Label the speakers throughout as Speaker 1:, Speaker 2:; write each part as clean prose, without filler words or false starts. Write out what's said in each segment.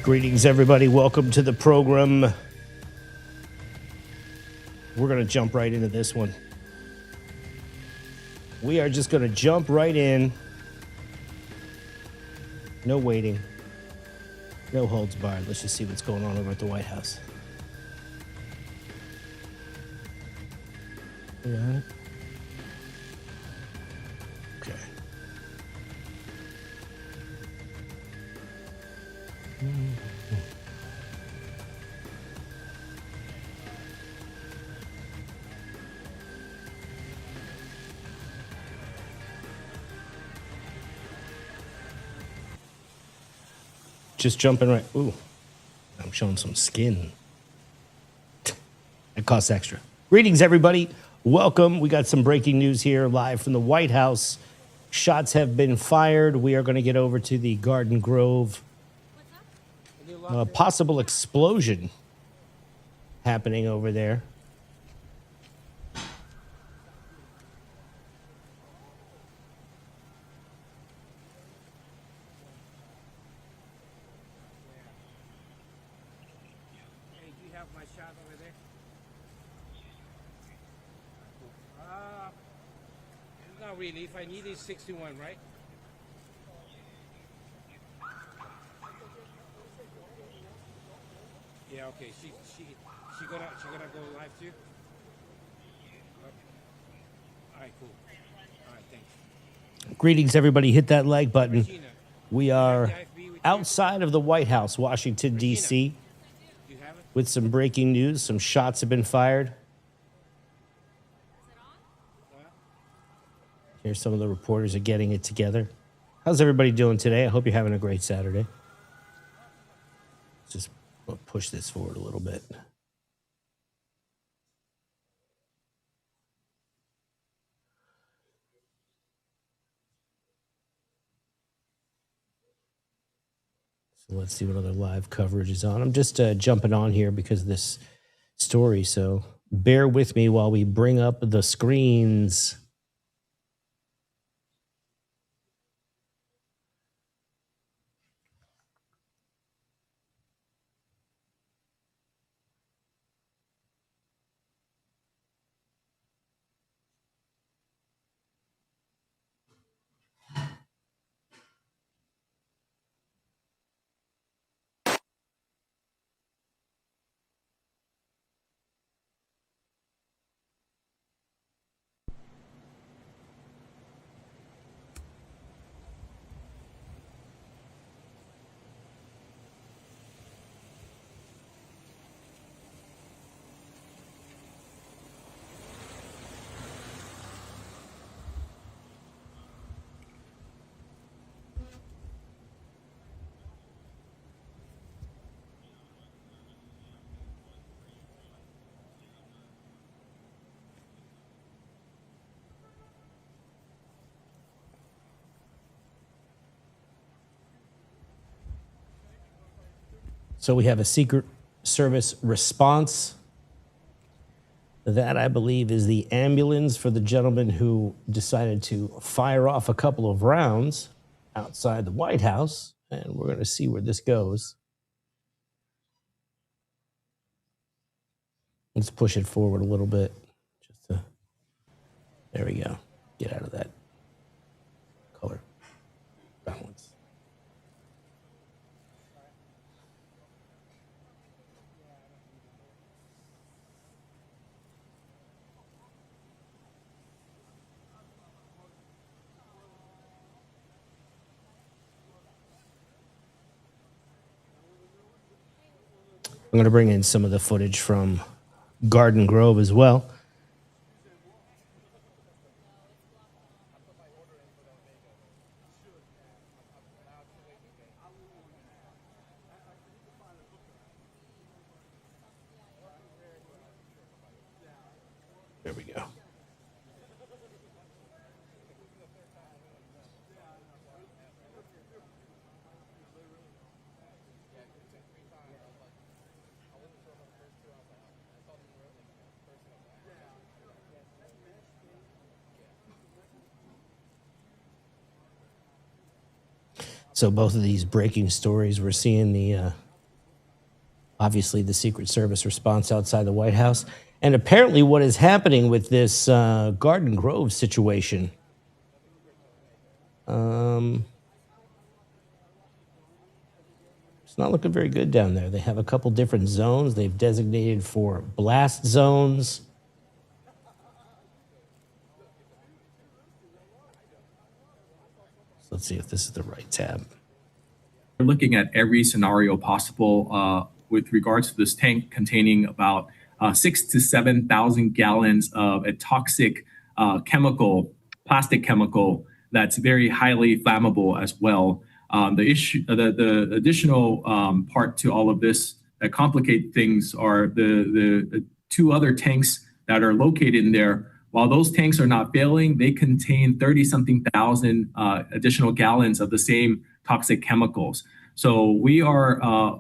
Speaker 1: Greetings, everybody. Welcome to the program. We're going to jump right into this one. We are just going to jump right in. No waiting. No holds barred. Let's just see what's going on over at the White House. You got it? Okay. Just jumping right. Ooh, I'm showing some skin. It costs extra. Greetings, everybody. Welcome. We got some breaking news here live from the White House. Shots have been fired. We are going to get over to the Garden Grove. Possible explosion happening over there.
Speaker 2: Really, if I need it, 61, right? Yeah, okay. She gonna go live too. All right, cool. All right, thanks.
Speaker 1: Greetings, everybody. Hit that like button. We are outside of the White House, Washington, D.C., with some breaking news. Some shots have been fired. Here, some of the reporters are getting it together. How's everybody doing today? I hope you're having a great Saturday. Let's just push this forward a little bit. So let's see what other live coverage is on. I'm just jumping on here because of this story, so bear with me while we bring up the screens. So we have a Secret Service response. That, I believe, is the ambulance for the gentleman who decided to fire off a couple of rounds outside the White House. And we're going to see where this goes. Let's push it forward a little bit. There we go. Get out of that color balance. I'm going to bring in some of the footage from Garden Grove as well. There we go. So both of these breaking stories, we're seeing the obviously the Secret Service response outside the White House, and apparently what is happening with this Garden Grove situation. It's not looking very good down there. They have a couple different zones they've designated for blast zones. So let's see if this is the right tab.
Speaker 3: We're looking at every scenario possible with regards to this tank containing about 6,000 to 7,000 gallons of a toxic chemical, plastic chemical that's very highly flammable as well. The additional part to all of this that complicate things are the two other tanks that are located in there. While those tanks are not failing, they contain 30-something thousand additional gallons of the same toxic chemicals. So we are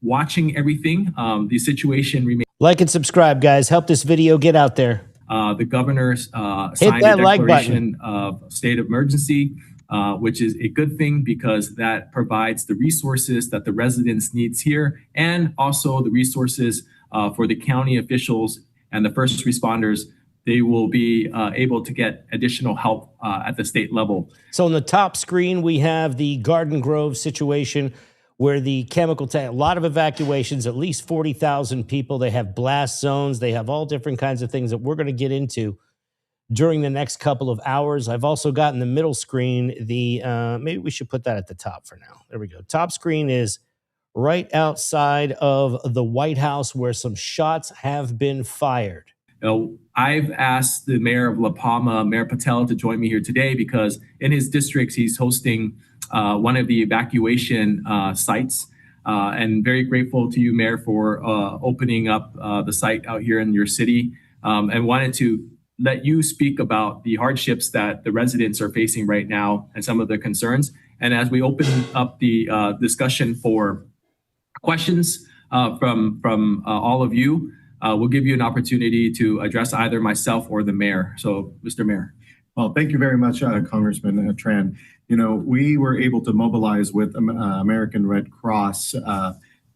Speaker 3: watching everything. The situation remains.
Speaker 1: Like and subscribe, guys. Help this video get out there.
Speaker 3: The governor's signed
Speaker 1: that
Speaker 3: a
Speaker 1: like
Speaker 3: declaration of state of emergency, which is a good thing because that provides the resources that the residents needs here, and also the resources for the county officials and the first responders. They will be able to get additional help at the state level.
Speaker 1: So on the top screen, we have the Garden Grove situation where the chemical tank, a lot of evacuations, at least 40,000 people. They have blast zones. They have all different kinds of things that we're going to get into during the next couple of hours. I've also got in the middle screen the, maybe we should put that at the top for now. There we go. Top screen is right outside of the White House where some shots have been fired.
Speaker 3: I've asked the mayor of La Palma, Mayor Patel, to join me here today because in his districts, he's hosting one of the evacuation sites. And very grateful to you, Mayor, for opening up the site out here in your city, and wanted to let you speak about the hardships that the residents are facing right now and some of the concerns. And as we open up the discussion for questions from all of you, we'll give you an opportunity to address either myself or the mayor. So, Mr. Mayor.
Speaker 4: Well, thank you very much, Congressman Tran. You know, we were able to mobilize with American Red Cross,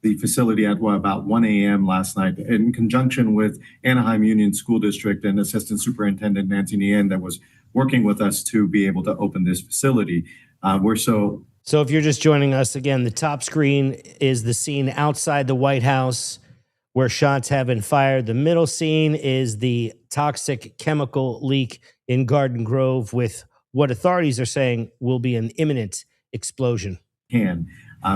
Speaker 4: the facility at about 1 a.m. last night in conjunction with Anaheim Union School District and Assistant Superintendent Nancy Nguyen that was working with us to be able to open this facility. So
Speaker 1: if you're just joining us, again, the top screen is the scene outside the White House where shots have been fired. The middle scene is the toxic chemical leak in Garden Grove with what authorities are saying will be an imminent explosion.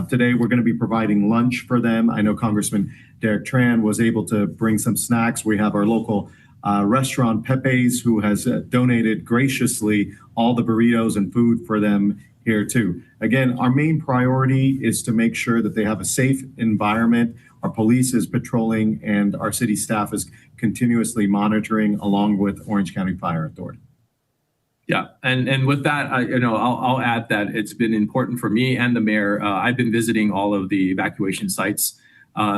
Speaker 4: Today, we're going to be providing lunch for them. I know Congressman Derek Tran was able to bring some snacks. We have our local restaurant, Pepe's, who has donated graciously all the burritos and food for them here too. Again, our main priority is to make sure that they have a safe environment. Our police is patrolling and our city staff is continuously monitoring along with Orange County Fire Authority.
Speaker 3: Yeah, and with that, I'll add that it's been important for me and the mayor. I've been visiting all of the evacuation sites,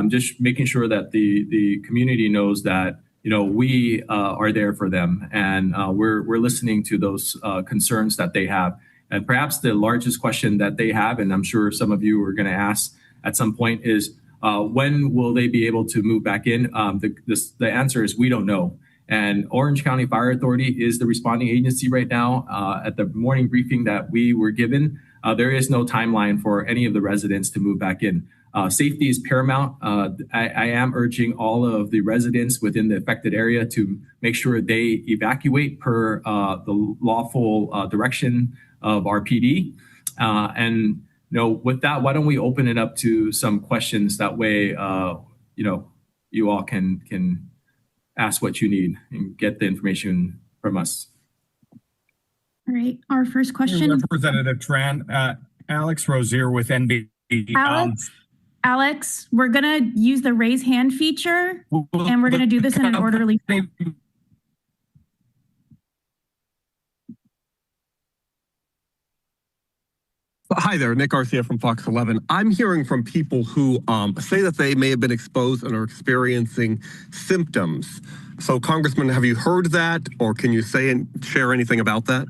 Speaker 3: just making sure that the community knows that we are there for them, and we're listening to those concerns that they have. And perhaps the largest question that they have, and I'm sure some of you are going to ask at some point, is when will they be able to move back in? The answer is we don't know. And Orange County Fire Authority is the responding agency right now. At the morning briefing that we were given, there is no timeline for any of the residents to move back in. Safety is paramount. I am urging all of the residents within the affected area to make sure they evacuate per the lawful direction of our PD. And with that, why don't we open it up to some questions? That way, you all can ask what you need and get the information from us.
Speaker 5: All right, our first question.
Speaker 2: Representative Tran, Alex Rozier with NB.
Speaker 5: Alex, we're gonna use the raise hand feature and we're gonna do this in an orderly fashion.
Speaker 6: Hi there, Nick Garcia from Fox 11. I'm hearing from people who say that they may have been exposed and are experiencing symptoms. So, Congressman, have you heard that, or can you say and share anything about that?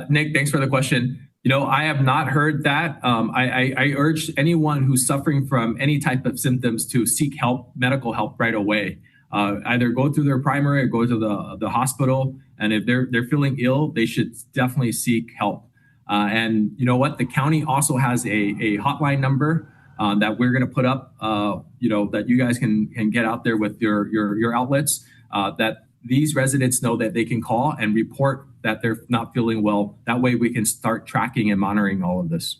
Speaker 3: Nick, thanks for the question. I have not heard that. I urge anyone who's suffering from any type of symptoms to seek help, medical help right away. Either go through their primary or go to the hospital. And if they're feeling ill, they should definitely seek help. And you know what? The county also has a hotline number that we're going to put up, that you guys can get out there with your outlets, that these residents know that they can call and report that they're not feeling well. That way we can start tracking and monitoring all of this.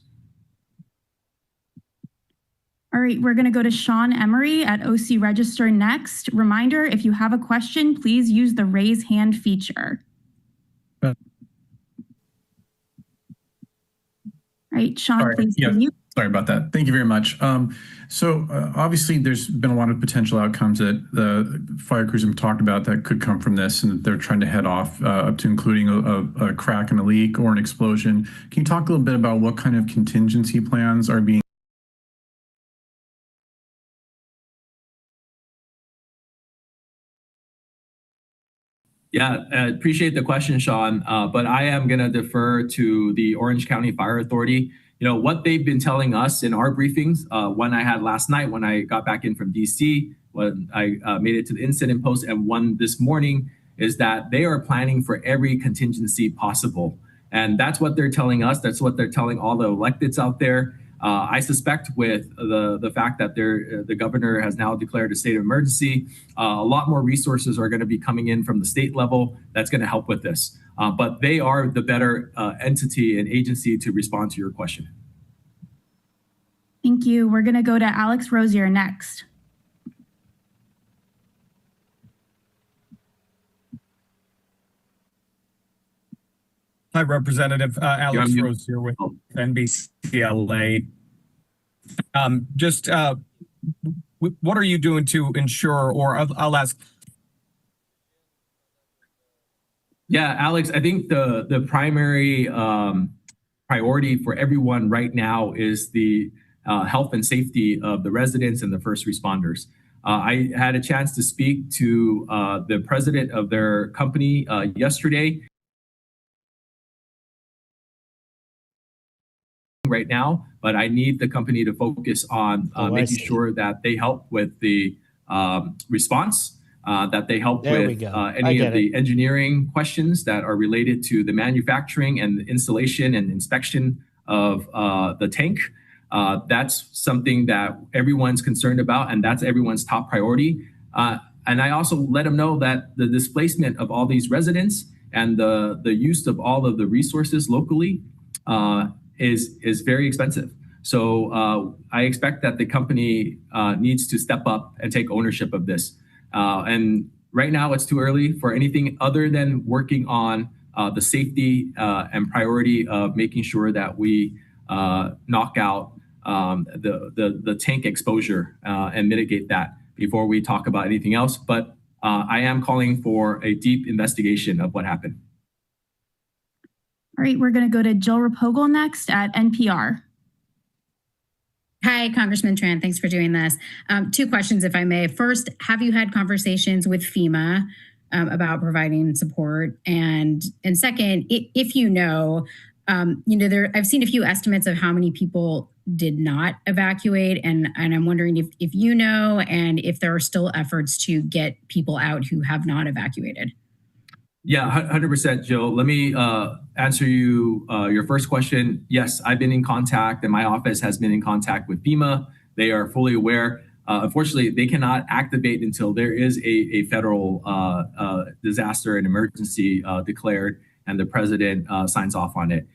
Speaker 5: All right, we're going to go to Sean Emery at OC Register next. Reminder, if you have a question, please use the raise hand feature. All right, Sean, please.
Speaker 7: Yeah. Sorry about that. Thank you very much. So obviously there's been a lot of potential outcomes that the fire crews have talked about that could come from this, and that they're trying to head off, up to including a crack and a leak or an explosion. Can you talk a little bit about what kind of contingency plans are being
Speaker 3: Yeah, I appreciate the question, Sean, but I am going to defer to the Orange County Fire Authority. What they've been telling us in our briefings, one I had last night when I got back in from DC, when I made it to the incident post, and one this morning, is that they are planning for every contingency possible. And that's what they're telling us. That's what they're telling all the electeds out there. I suspect with the fact that the governor has now declared a state of emergency, a lot more resources are going to be coming in from the state level that's going to help with this. But they are the better entity and agency to respond to your question.
Speaker 5: Thank you. We're going to go to Alex Rosier next.
Speaker 8: Hi, Representative Alex Rosier with NBCLA. What are you doing to ensure, or I'll ask.
Speaker 3: Yeah, Alex, I think the primary priority for everyone right now is the health and safety of the residents and the first responders. I had a chance to speak to the president of their company yesterday. Right now, but I need the company to focus on making sure that they help with the response, that they help with any of the engineering questions that are related to the manufacturing and the installation and inspection of the tank. That's something that everyone's concerned about, and that's everyone's top priority. And I also let them know that the displacement of all these residents and the use of all of the resources locally is very expensive. So I expect that the company needs to step up and take ownership of this. And right now it's too early for anything other than working on the safety and priority of making sure that we knock out the tank exposure and mitigate that before we talk about anything else. But I am calling for a deep investigation of what happened.
Speaker 5: All right, we're going to go to Jill Rapogel next at NPR.
Speaker 9: Hi, Congressman Tran. Thanks for doing this. 2 questions, if I may. First, have you had conversations with FEMA about providing support? And second, if I've seen a few estimates of how many people did not evacuate, and I'm wondering if you know, and if there are still efforts to get people out who have not evacuated.
Speaker 3: Yeah, 100%, Jill. Let me answer your first question. Yes, I've been in contact, and my office has been in contact with FEMA. They are fully aware. Unfortunately, they cannot activate until there is a federal disaster and emergency declared, and the president signs off on it.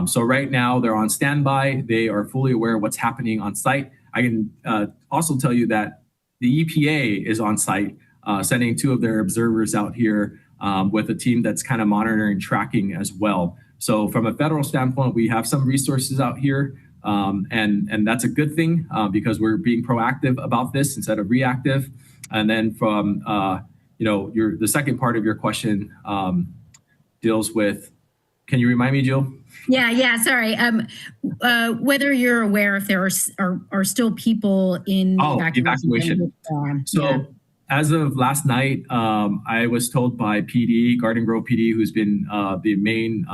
Speaker 3: So right now, they're on standby. They are fully aware of what's happening on site. I can also tell you that the EPA is on site, sending 2 of their observers out here with a team that's kind of monitoring, tracking as well. So from a federal standpoint, we have some resources out here, and that's a good thing because we're being proactive about this instead of reactive. And then from the second part of your question deals with, can you remind me, Jill?
Speaker 9: Yeah, sorry. Whether you're aware if there are still people in
Speaker 3: evacuation. As of last night, I was told by PD, Garden Grove PD, who's been the main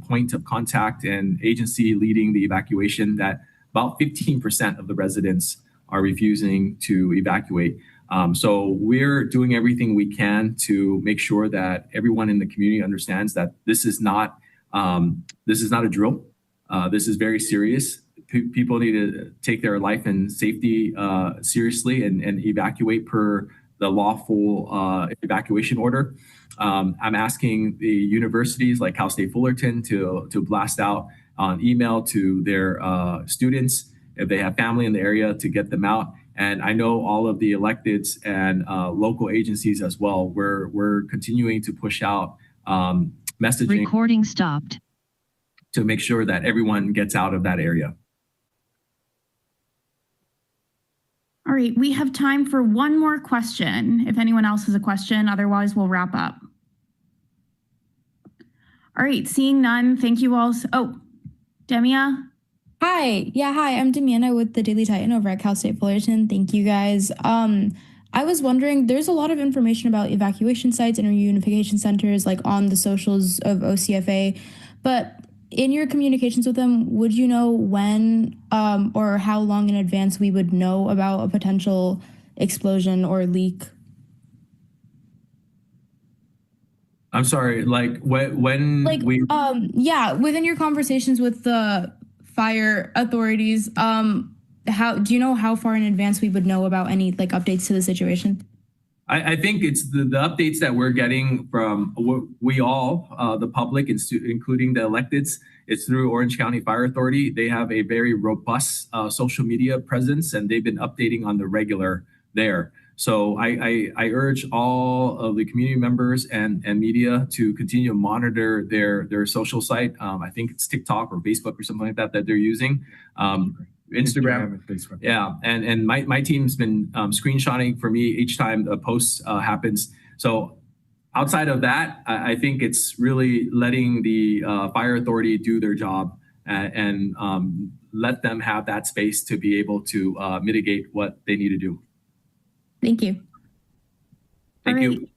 Speaker 3: point of contact and agency leading the evacuation, that about 15% of the residents are refusing to evacuate. So we're doing everything we can to make sure that everyone in the community understands that this is not a drill. This is very serious. People need to take their life and safety seriously and evacuate per the lawful evacuation order. I'm asking the universities like Cal State Fullerton to blast out on email to their students if they have family in the area to get them out. And I know all of the electeds and local agencies as well. We're continuing to push out messaging.
Speaker 10: Recording stopped.
Speaker 3: To make sure that everyone gets out of that area.
Speaker 5: All right, we have time for one more question. If anyone else has a question, otherwise we'll wrap up. All right, seeing none, thank you all. Oh, Demia?
Speaker 11: Hi. Yeah, hi. I'm Demiana with the Daily Titan over at Cal State Fullerton. Thank you guys. I was wondering, there's a lot of information about evacuation sites and reunification centers like on the socials of OCFA, but in your communications with them, would you know when or how long in advance we would know about a potential explosion or leak?
Speaker 3: I'm sorry, like
Speaker 11: yeah, within your conversations with the fire authorities, how do you know how far in advance we would know about any like updates to the situation?
Speaker 3: I think it's the updates that we're getting from we all, the public, including the electeds. It's through Orange County Fire Authority. They have a very robust social media presence, and they've been updating on the regular there. So I urge all of the community members and media to continue to monitor their social site. I think it's TikTok or Facebook or something like that they're using. Instagram
Speaker 4: and Facebook.
Speaker 3: Yeah, and my team's been screenshotting for me each time a post happens. So outside of that, I think it's really letting the fire authority do their job and let them have that space to be able to mitigate what they need to do.
Speaker 11: Thank you.
Speaker 3: Thank you.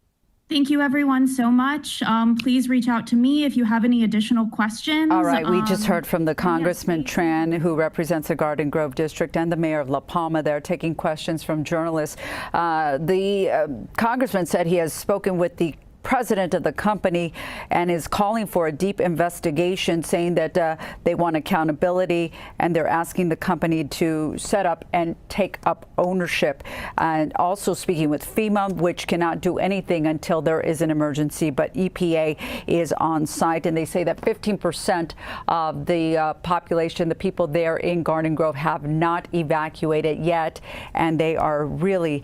Speaker 5: Thank you, everyone, so much. Please reach out to me if you have any additional questions.
Speaker 12: All right, we just heard from the Congressman Tran, who represents the Garden Grove District, and the mayor of La Palma. They're taking questions from journalists. The congressman said he has spoken with the president of the company and is calling for a deep investigation, saying that they want accountability, and they're asking the company to set up and take up ownership. And also speaking with FEMA, which cannot do anything until there is an emergency, but EPA is on site, and they say that 15% of the population, the people there in Garden Grove, have not evacuated yet, and they are really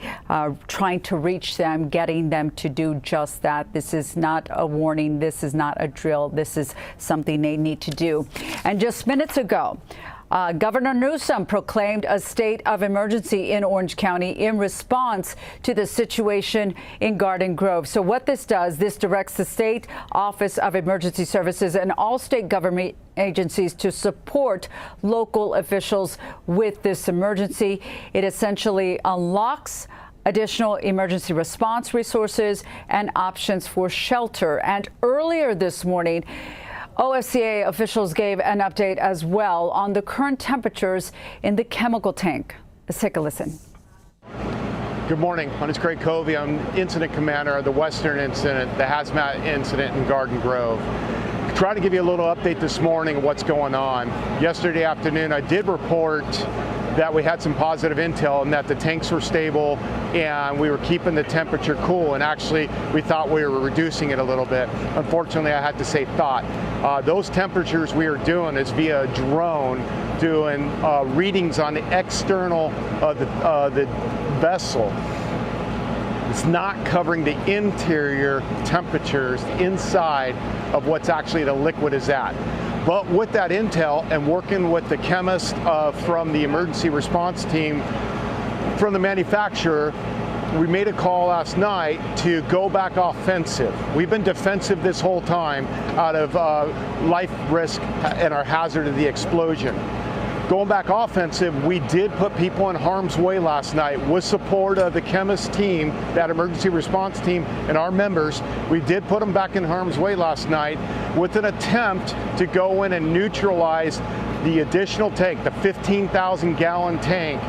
Speaker 12: trying to reach them, getting them to do just that. This is not a warning. This is not a drill. This is something they need to do. And just minutes ago, Governor Newsom proclaimed a state of emergency in Orange County in response to the situation in Garden Grove. So what this does, this directs the State Office of Emergency Services and all state government agencies to support local officials with this emergency. It essentially unlocks additional emergency response resources and options for shelter. And earlier this morning, OFCA officials gave an update as well on the current temperatures in the chemical tank. Let's take a listen.
Speaker 13: Good morning. My name is Craig Covey. I'm incident commander of the Western incident, the Hazmat incident in Garden Grove. Trying to give you a little update this morning of what's going on. Yesterday afternoon, I did report that we had some positive intel and that the tanks were stable and we were keeping the temperature cool, and actually we thought we were reducing it a little bit. Unfortunately, I had to say thought. Those temperatures we are doing is via a drone doing readings on the external of the vessel. It's not covering the interior temperatures, the inside of what's actually the liquid is at. But with that intel and working with the chemist from the emergency response team from the manufacturer, we made a call last night to go back offensive. We've been defensive this whole time out of life risk and our hazard of the explosion. Going back offensive, we did put people in harm's way last night with support of the chemist team, that emergency response team, and our members. We did put them back in harm's way last night with an attempt to go in and neutralize the additional tank, the 15,000 gallon tank.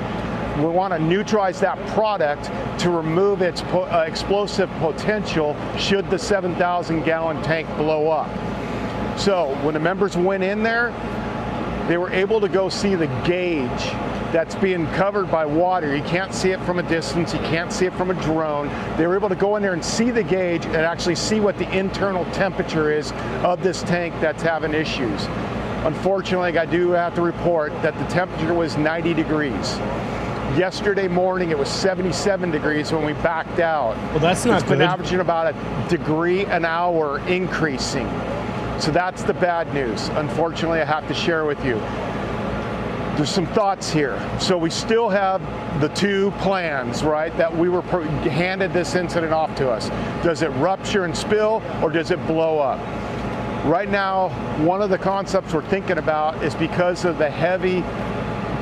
Speaker 13: We want to neutralize that product to remove its explosive potential should the 7,000 gallon tank blow up. So when the members went in there, they were able to go see the gauge that's being covered by water. You can't see it from a distance. You can't see it from a drone. They were able to go in there and see the gauge and actually see what the internal temperature is of this tank that's having issues. Unfortunately, I do have to report that the temperature was 90 degrees. Yesterday morning, it was 77 degrees when we backed out.
Speaker 1: Well, that's not
Speaker 13: good. It's been
Speaker 1: good.
Speaker 13: averaging about a degree an hour increasing. So that's the bad news. Unfortunately, I have to share with you. There's some thoughts here. So we still have the two plans, right, that we were handed this incident off to us. Does it rupture and spill, or does it blow up? Right now, one of the concepts we're thinking about is because of the heavy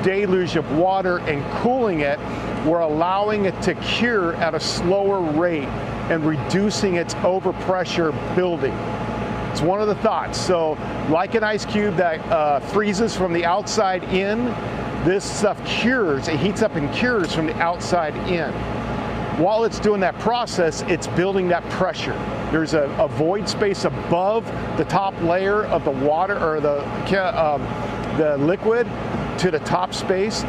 Speaker 13: deluge of water and cooling it, we're allowing it to cure at a slower rate and reducing its overpressure building. It's one of the thoughts. So like an ice cube that freezes from the outside in, this stuff cures, it heats up and cures from the outside in. While it's doing that process, it's building that pressure. There's a void space above the top layer of the water or the liquid to the top space.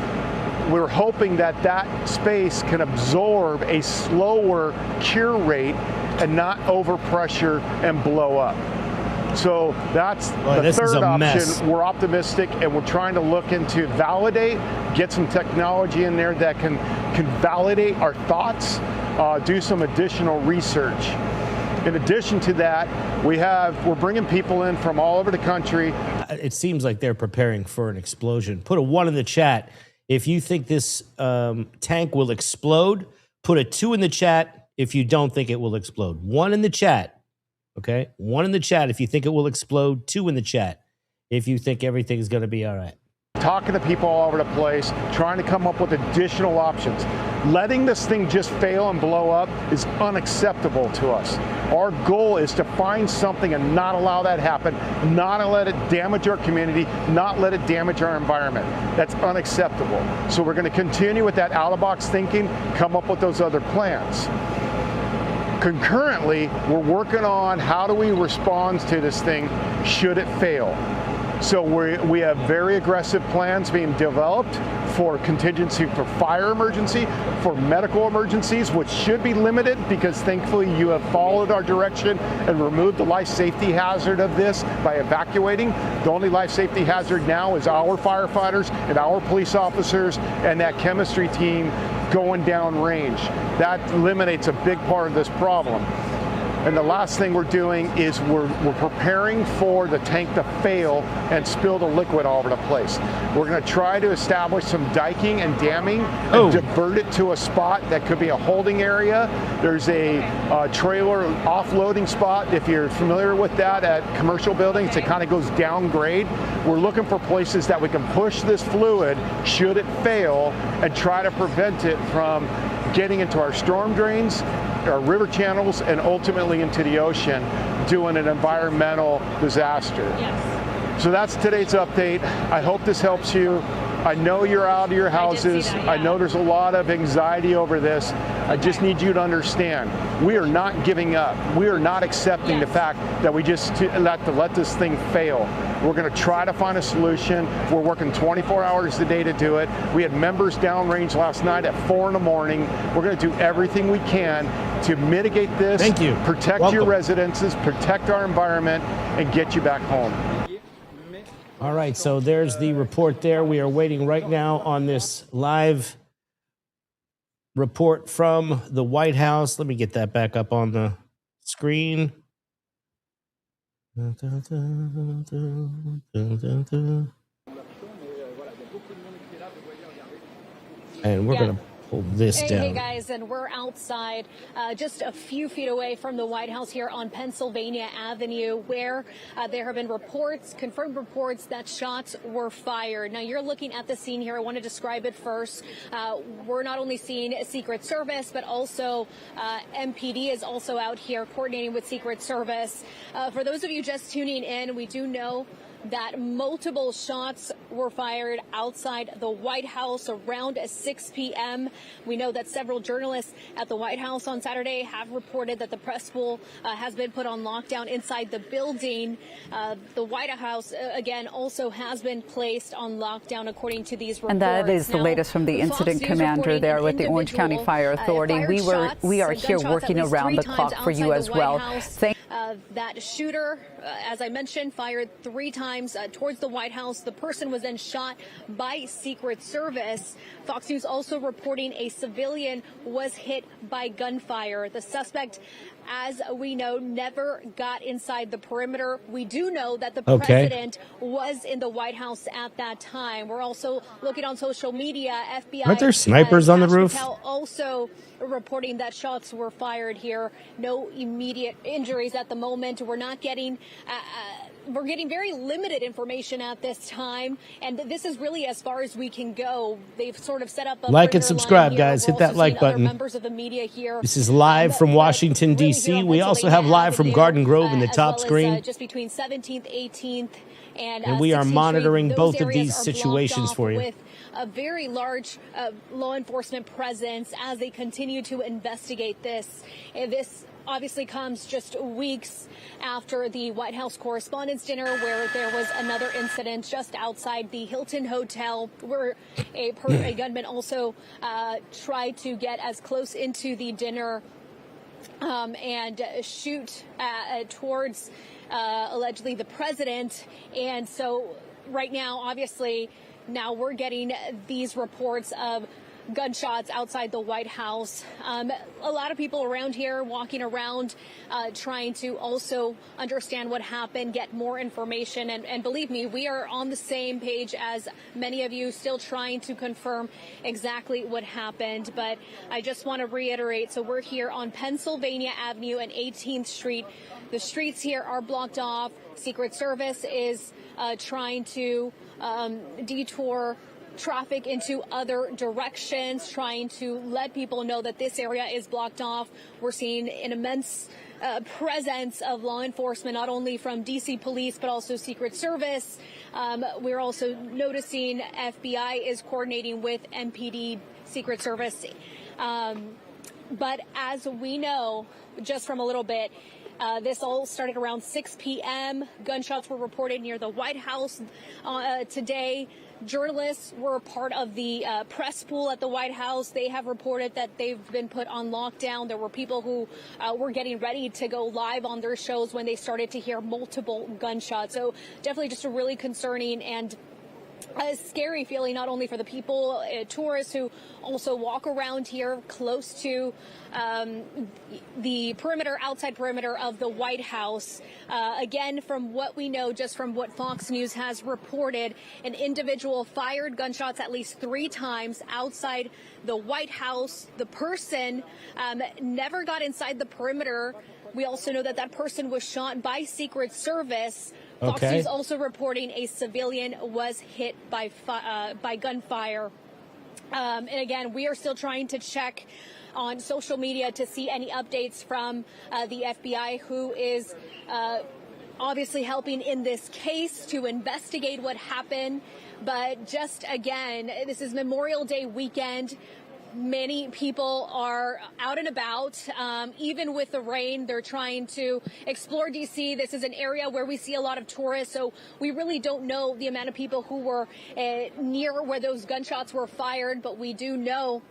Speaker 13: We're hoping that that space can absorb a slower cure rate and not overpressure and blow up. So that's the third option. We're optimistic, and we're trying to look into validate, get some technology in there that can validate our thoughts, do some additional research. In addition to that, we're bringing people in from all over the country.
Speaker 1: It seems like they're preparing for an explosion. Put a 1 in the chat if you think this tank will explode. Put a 2 in the chat if you don't think it will explode. 1 in the chat. Okay, 1 in the chat if you think it will explode. 2 in the chat if you think everything's going to be all right.
Speaker 13: Talking to people all over the place, trying to come up with additional options. Letting this thing just fail and blow up is unacceptable to us. Our goal is to find something and not allow that happen, not let it damage our community, not let it damage our environment. That's unacceptable. So we're going to continue with that out-of-box thinking, come up with those other plans. Concurrently, we're working on how do we respond to this thing should it fail. So we have very aggressive plans being developed for contingency for fire emergency, for medical emergencies, which should be limited because thankfully you have followed our direction and removed the life safety hazard of this by evacuating. The only life safety hazard now is our firefighters and our police officers and that chemistry team going down range. That eliminates a big part of this problem. And the last thing we're doing is we're preparing for the tank to fail and spill the liquid all over the place. We're going to try to establish some diking and damming and divert it to a spot that could be a holding area. There's a trailer offloading spot, if you're familiar with that, at commercial buildings. It kind of goes downgrade. We're looking for places that we can push this fluid should it fail and try to prevent it from getting into our storm drains, our river channels, and ultimately into the ocean, doing an environmental disaster. Yes. So that's today's update. I hope this helps you. I know you're out of your houses. I know there's a lot of anxiety over this. I just need you to understand, we are not giving up. We are not accepting the fact that we just let this thing fail. We're going to try to find a solution. We're working 24 hours a day to do it. We had members downrange last night at 4 in the morning. We're going to do everything we can to mitigate this.
Speaker 1: Thank you.
Speaker 13: Protect your residences, protect our environment, and get you back home.
Speaker 1: All right, so there's the report there. We are waiting right now on this live report from the White House. Let me get that back up on the screen. And we're going to pull this down.
Speaker 10: Hey guys, and we're outside just a few feet away from the White House here on Pennsylvania Avenue, where there have been reports, confirmed reports that shots were fired. Now you're looking at the scene here. I want to describe it first. We're not only seeing Secret Service, but also MPD is also out here coordinating with Secret Service. For those of you just tuning in, we do know that multiple shots were fired outside the White House around 6 p.m. We know that several journalists at the White House on Saturday have reported that the press pool has been put on lockdown inside the building. The White House, again, also has been placed on lockdown, according to these reports.
Speaker 12: And that is the latest from the incident commander there with the Orange County Fire Authority. We are here working around the clock for you as well.
Speaker 10: That shooter, as I mentioned, fired 3 times towards the White House. The person was then shot by Secret Service. Fox News also reporting a civilian was hit by gunfire. The suspect, as we know, never got inside the perimeter. We do know that the president was in the White House at that time. We're also looking on social media. FBI.
Speaker 1: Aren't there snipers on the roof?
Speaker 10: Also reporting that shots were fired here. No immediate injuries at the moment. We're not getting we're getting very limited information at this time, and this is really as far as we can go. They've sort of set up a
Speaker 1: like and subscribe, guys. Hit that like button.
Speaker 10: Members of the media here.
Speaker 1: This is live from Washington, D.C. We also have live from Garden Grove in the top screen.
Speaker 10: Just between 17th, 18th,
Speaker 1: and we are monitoring both of these situations for you.
Speaker 10: With a very large law enforcement presence as they continue to investigate this. This obviously comes just weeks after the White House Correspondents' Dinner, where there was another incident just outside the Hilton Hotel, where a gunman also tried to get as close into the dinner and shoot towards allegedly the president. And so right now, obviously, now we're getting these reports of gunshots outside the White House. A lot of people around here walking around trying to also understand what happened, get more information. And believe me, we are on the same page as many of you, still trying to confirm exactly what happened. But I just want to reiterate, so we're here on Pennsylvania Avenue and 18th Street. The streets here are blocked off. Secret Service is trying to detour traffic into other directions, trying to let people know that this area is blocked off. We're seeing an immense presence of law enforcement, not only from DC police, but also Secret Service. We're also noticing FBI is coordinating with MPD, Secret Service. But as we know, just from a little bit, this all started around 6 p.m. Gunshots were reported near the White House today. Journalists were part of the press pool at the White House. They have reported that they've been put on lockdown. There were people who were getting ready to go live on their shows when they started to hear multiple gunshots. So definitely just a really concerning and a scary feeling, not only for the people, tourists who also walk around here close to the perimeter, outside perimeter of the White House. Again, from what we know, just from what Fox News has reported, an individual fired gunshots at least 3 times outside the White House. The person never got inside the perimeter. We also know that that person was shot by Secret Service. Fox News also reporting a civilian was hit by gunfire. And again, we are still trying to check on social media to see any updates from the FBI, who is obviously helping in this case to investigate what happened. But just again, this is Memorial Day weekend. Many people are out and about, even with the rain. They're trying to explore D.C. This is an area where we see a lot of tourists, so we really don't know the amount of people who were near where those gunshots were fired, but we do know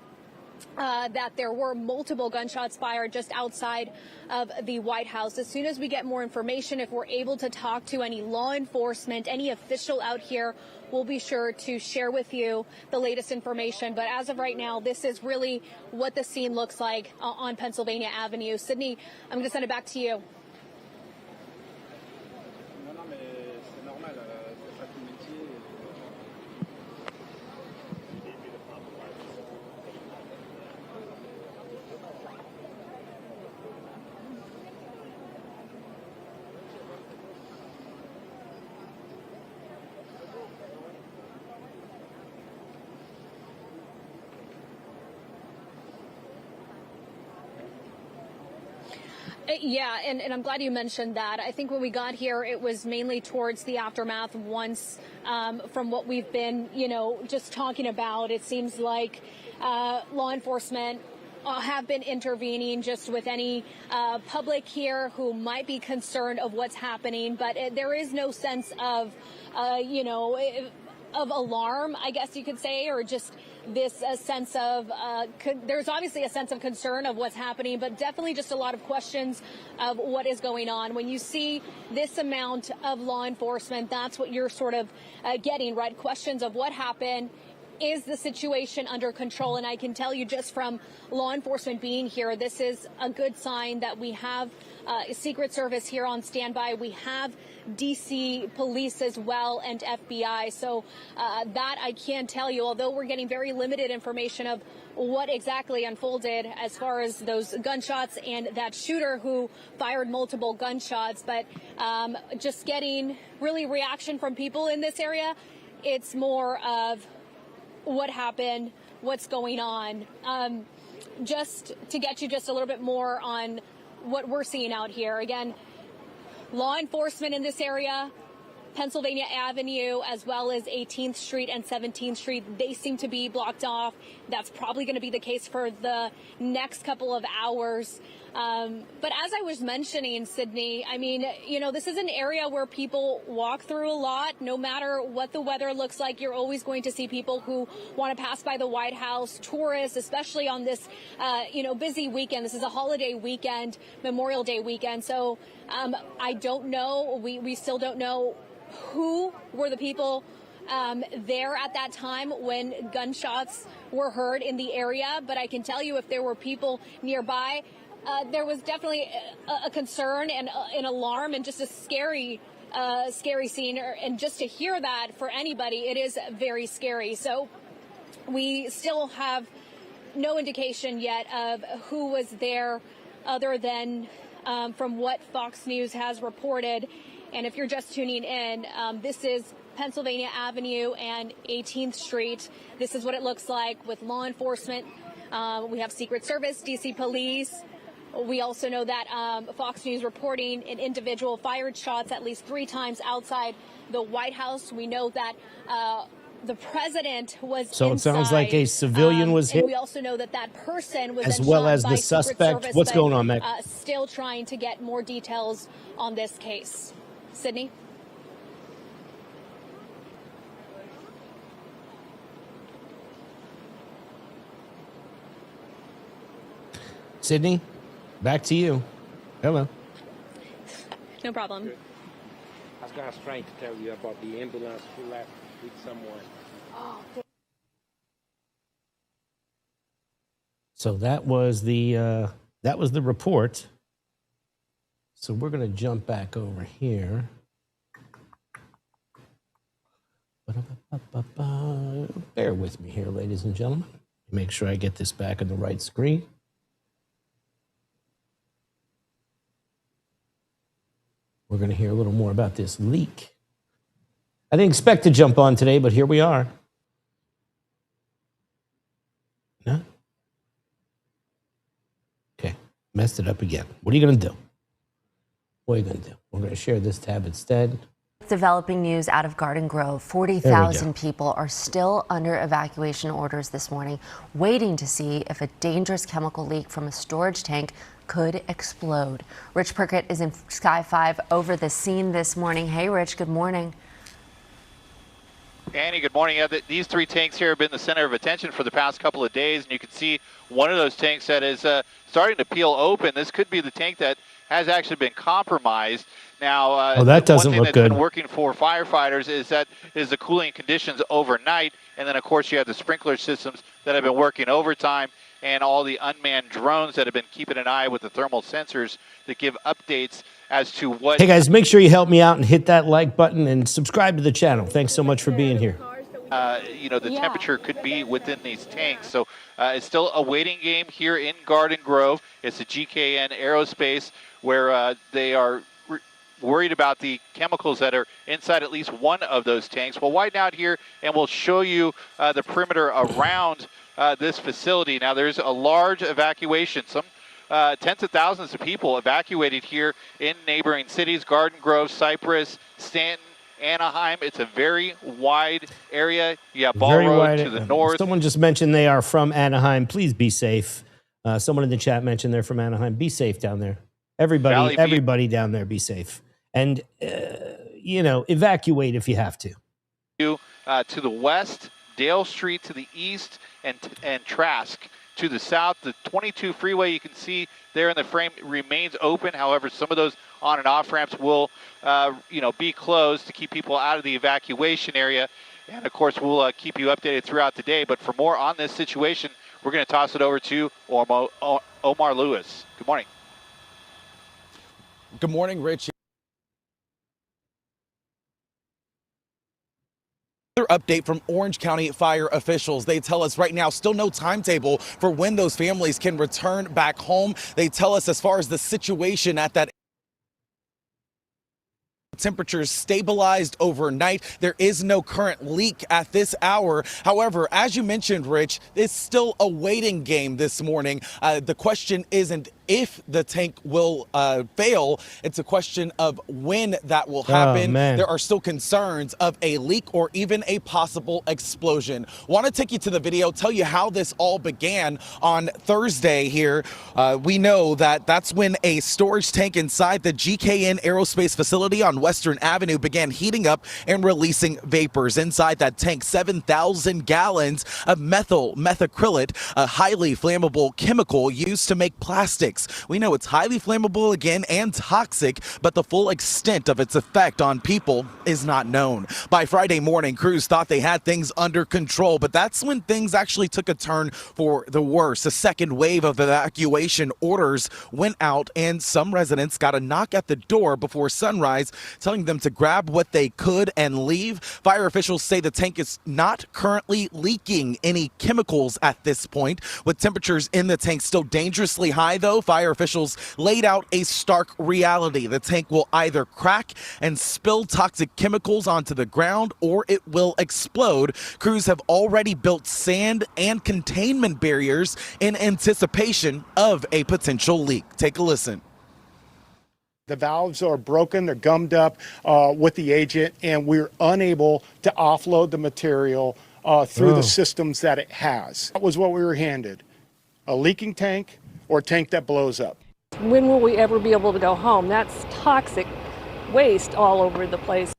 Speaker 10: that there were multiple gunshots fired just outside of the White House. As soon as we get more information, if we're able to talk to any law enforcement, any official out here, we'll be sure to share with you the latest information. But as of right now, this is really what the scene looks like on Pennsylvania Avenue. Sydney, I'm going to send it back to you. Yeah, and I'm glad you mentioned that. I think when we got here, it was mainly towards the aftermath once from what we've been, just talking about. It seems like law enforcement have been intervening just with any public here who might be concerned of what's happening. But there is no sense of, of alarm, I guess you could say, or just this sense of, there's obviously a sense of concern of what's happening, but definitely just a lot of questions of what is going on. When you see this amount of law enforcement, that's what you're sort of getting, right? Questions of what happened. Is the situation under control? And I can tell you just from law enforcement being here, this is a good sign that we have Secret Service here on standby. We have DC police as well and FBI. So that I can tell you, although we're getting very limited information of what exactly unfolded as far as those gunshots and that shooter who fired multiple gunshots, but just getting really reaction from people in this area. It's more of what happened, what's going on. Just to get you just a little bit more on what we're seeing out here. Again, law enforcement in this area, Pennsylvania Avenue, as well as 18th Street and 17th Street, they seem to be blocked off. That's probably going to be the case for the next couple of hours. But as I was mentioning, Sydney, I mean, this is an area where people walk through a lot. No matter what the weather looks like, you're always going to see people who want to pass by the White House, tourists, especially on this, busy weekend. This is a holiday weekend, Memorial Day weekend. So I don't know. We still don't know who were the people there at that time when gunshots were heard in the area. But I can tell you if there were people nearby, there was definitely a concern and an alarm and just a scary scene. And just to hear that for anybody, it is very scary. So we still have no indication yet of who was there other than from what Fox News has reported. And if you're just tuning in, this is Pennsylvania Avenue and 18th Street. This is what it looks like with law enforcement. We have Secret Service, DC Police. We also know that Fox News reporting an individual fired shots at least 3 times outside the White House. We know that the president was
Speaker 1: So
Speaker 10: inside.
Speaker 1: it sounds like a civilian was hit.
Speaker 10: And we also know that that person was
Speaker 1: as
Speaker 10: then
Speaker 1: well
Speaker 10: shot
Speaker 1: as
Speaker 10: by
Speaker 1: the
Speaker 10: Secret
Speaker 1: suspect.
Speaker 10: Service,
Speaker 1: What's
Speaker 10: but,
Speaker 1: going on, Meg?
Speaker 10: Still trying to get more details on this case. Sydney?
Speaker 1: Sydney, back to you. Hello.
Speaker 10: No problem.
Speaker 2: I was trying to tell you about the ambulance who left with someone.
Speaker 1: So that was the report. So we're going to jump back over here. Bear with me here, ladies and gentlemen. Make sure I get this back on the right screen. We're going to hear a little more about this leak. I didn't expect to jump on today, but here we are. No? Okay, messed it up again. What are you going to do? What are you going to do? We're going to share this tab instead.
Speaker 14: Developing news out of Garden Grove. 40,000 people are still under evacuation orders this morning, waiting to see if a dangerous chemical leak from a storage tank could explode. Rich Perkett is in Sky 5 over the scene this morning. Hey, Rich, good morning.
Speaker 15: Annie, good morning. Yeah, these 3 tanks here have been the center of attention for the past couple of days, and you can see one of those tanks that is starting to peel open. This could be the tank that has actually been compromised. Now,
Speaker 1: that doesn't
Speaker 15: one thing
Speaker 1: look
Speaker 15: that's
Speaker 1: good.
Speaker 15: been working for firefighters is the cooling conditions overnight, and then of course you have the sprinkler systems that have been working overtime, and all the unmanned drones that have been keeping an eye with the thermal sensors that give updates as to what.
Speaker 1: Hey guys, make sure you help me out and hit that like button and subscribe to the channel. Thanks so much for being here.
Speaker 15: The temperature could be within these tanks. So it's still a waiting game here in Garden Grove. It's a GKN Aerospace where they are worried about the chemicals that are inside at least one of those tanks. We'll widen out here and we'll show you the perimeter around this facility. Now there's a large evacuation. Some tens of thousands of people evacuated here in neighboring cities, Garden Grove, Cypress, Stanton, Anaheim. It's a very wide area. You have Ball Road to the north.
Speaker 1: Someone just mentioned they are from Anaheim. Please be safe. Someone in the chat mentioned they're from Anaheim. Be safe down there. Everybody down there, be safe. And, evacuate if you have to.
Speaker 15: To the west, Dale Street to the east, and Trask to the south. The 22 freeway you can see there in the frame remains open. However, some of those on and off ramps will, be closed to keep people out of the evacuation area. And of course, we'll keep you updated throughout the day. But for more on this situation, we're going to toss it over to Omar Lewis. Good morning.
Speaker 16: Good morning, Rich. Another update from Orange County fire officials. They tell us right now still no timetable for when those families can return back home. They tell us as far as the situation at that temperatures stabilized overnight. There is no current leak at this hour. However, as you mentioned, Rich, it's still a waiting game this morning. The question isn't if the tank will fail. It's a question of when that will happen. There are still concerns of a leak or even a possible explosion. Want to take you to the video, tell you how this all began on Thursday here. We know that that's when a storage tank inside the GKN Aerospace facility on Western Avenue began heating up and releasing vapors. Inside that tank, 7,000 gallons of methacrylate, a highly flammable chemical used to make plastics. We know it's highly flammable again and toxic, but the full extent of its effect on people is not known. By Friday morning, crews thought they had things under control, but that's when things actually took a turn for the worse. A second wave of evacuation orders went out, and some residents got a knock at the door before sunrise, telling them to grab what they could and leave. Fire officials say the tank is not currently leaking any chemicals at this point. With temperatures in the tank still dangerously high, though, fire officials laid out a stark reality. The tank will either crack and spill toxic chemicals onto the ground, or it will explode. Crews have already built sand and containment barriers in anticipation of a potential leak. Take a listen.
Speaker 17: The valves are broken, they're gummed up with the agent, and we're unable to offload the material through the systems that it has. That was what we were handed, a leaking tank or a tank that blows up.
Speaker 18: When will we ever be able to go home? That's toxic waste all over the place.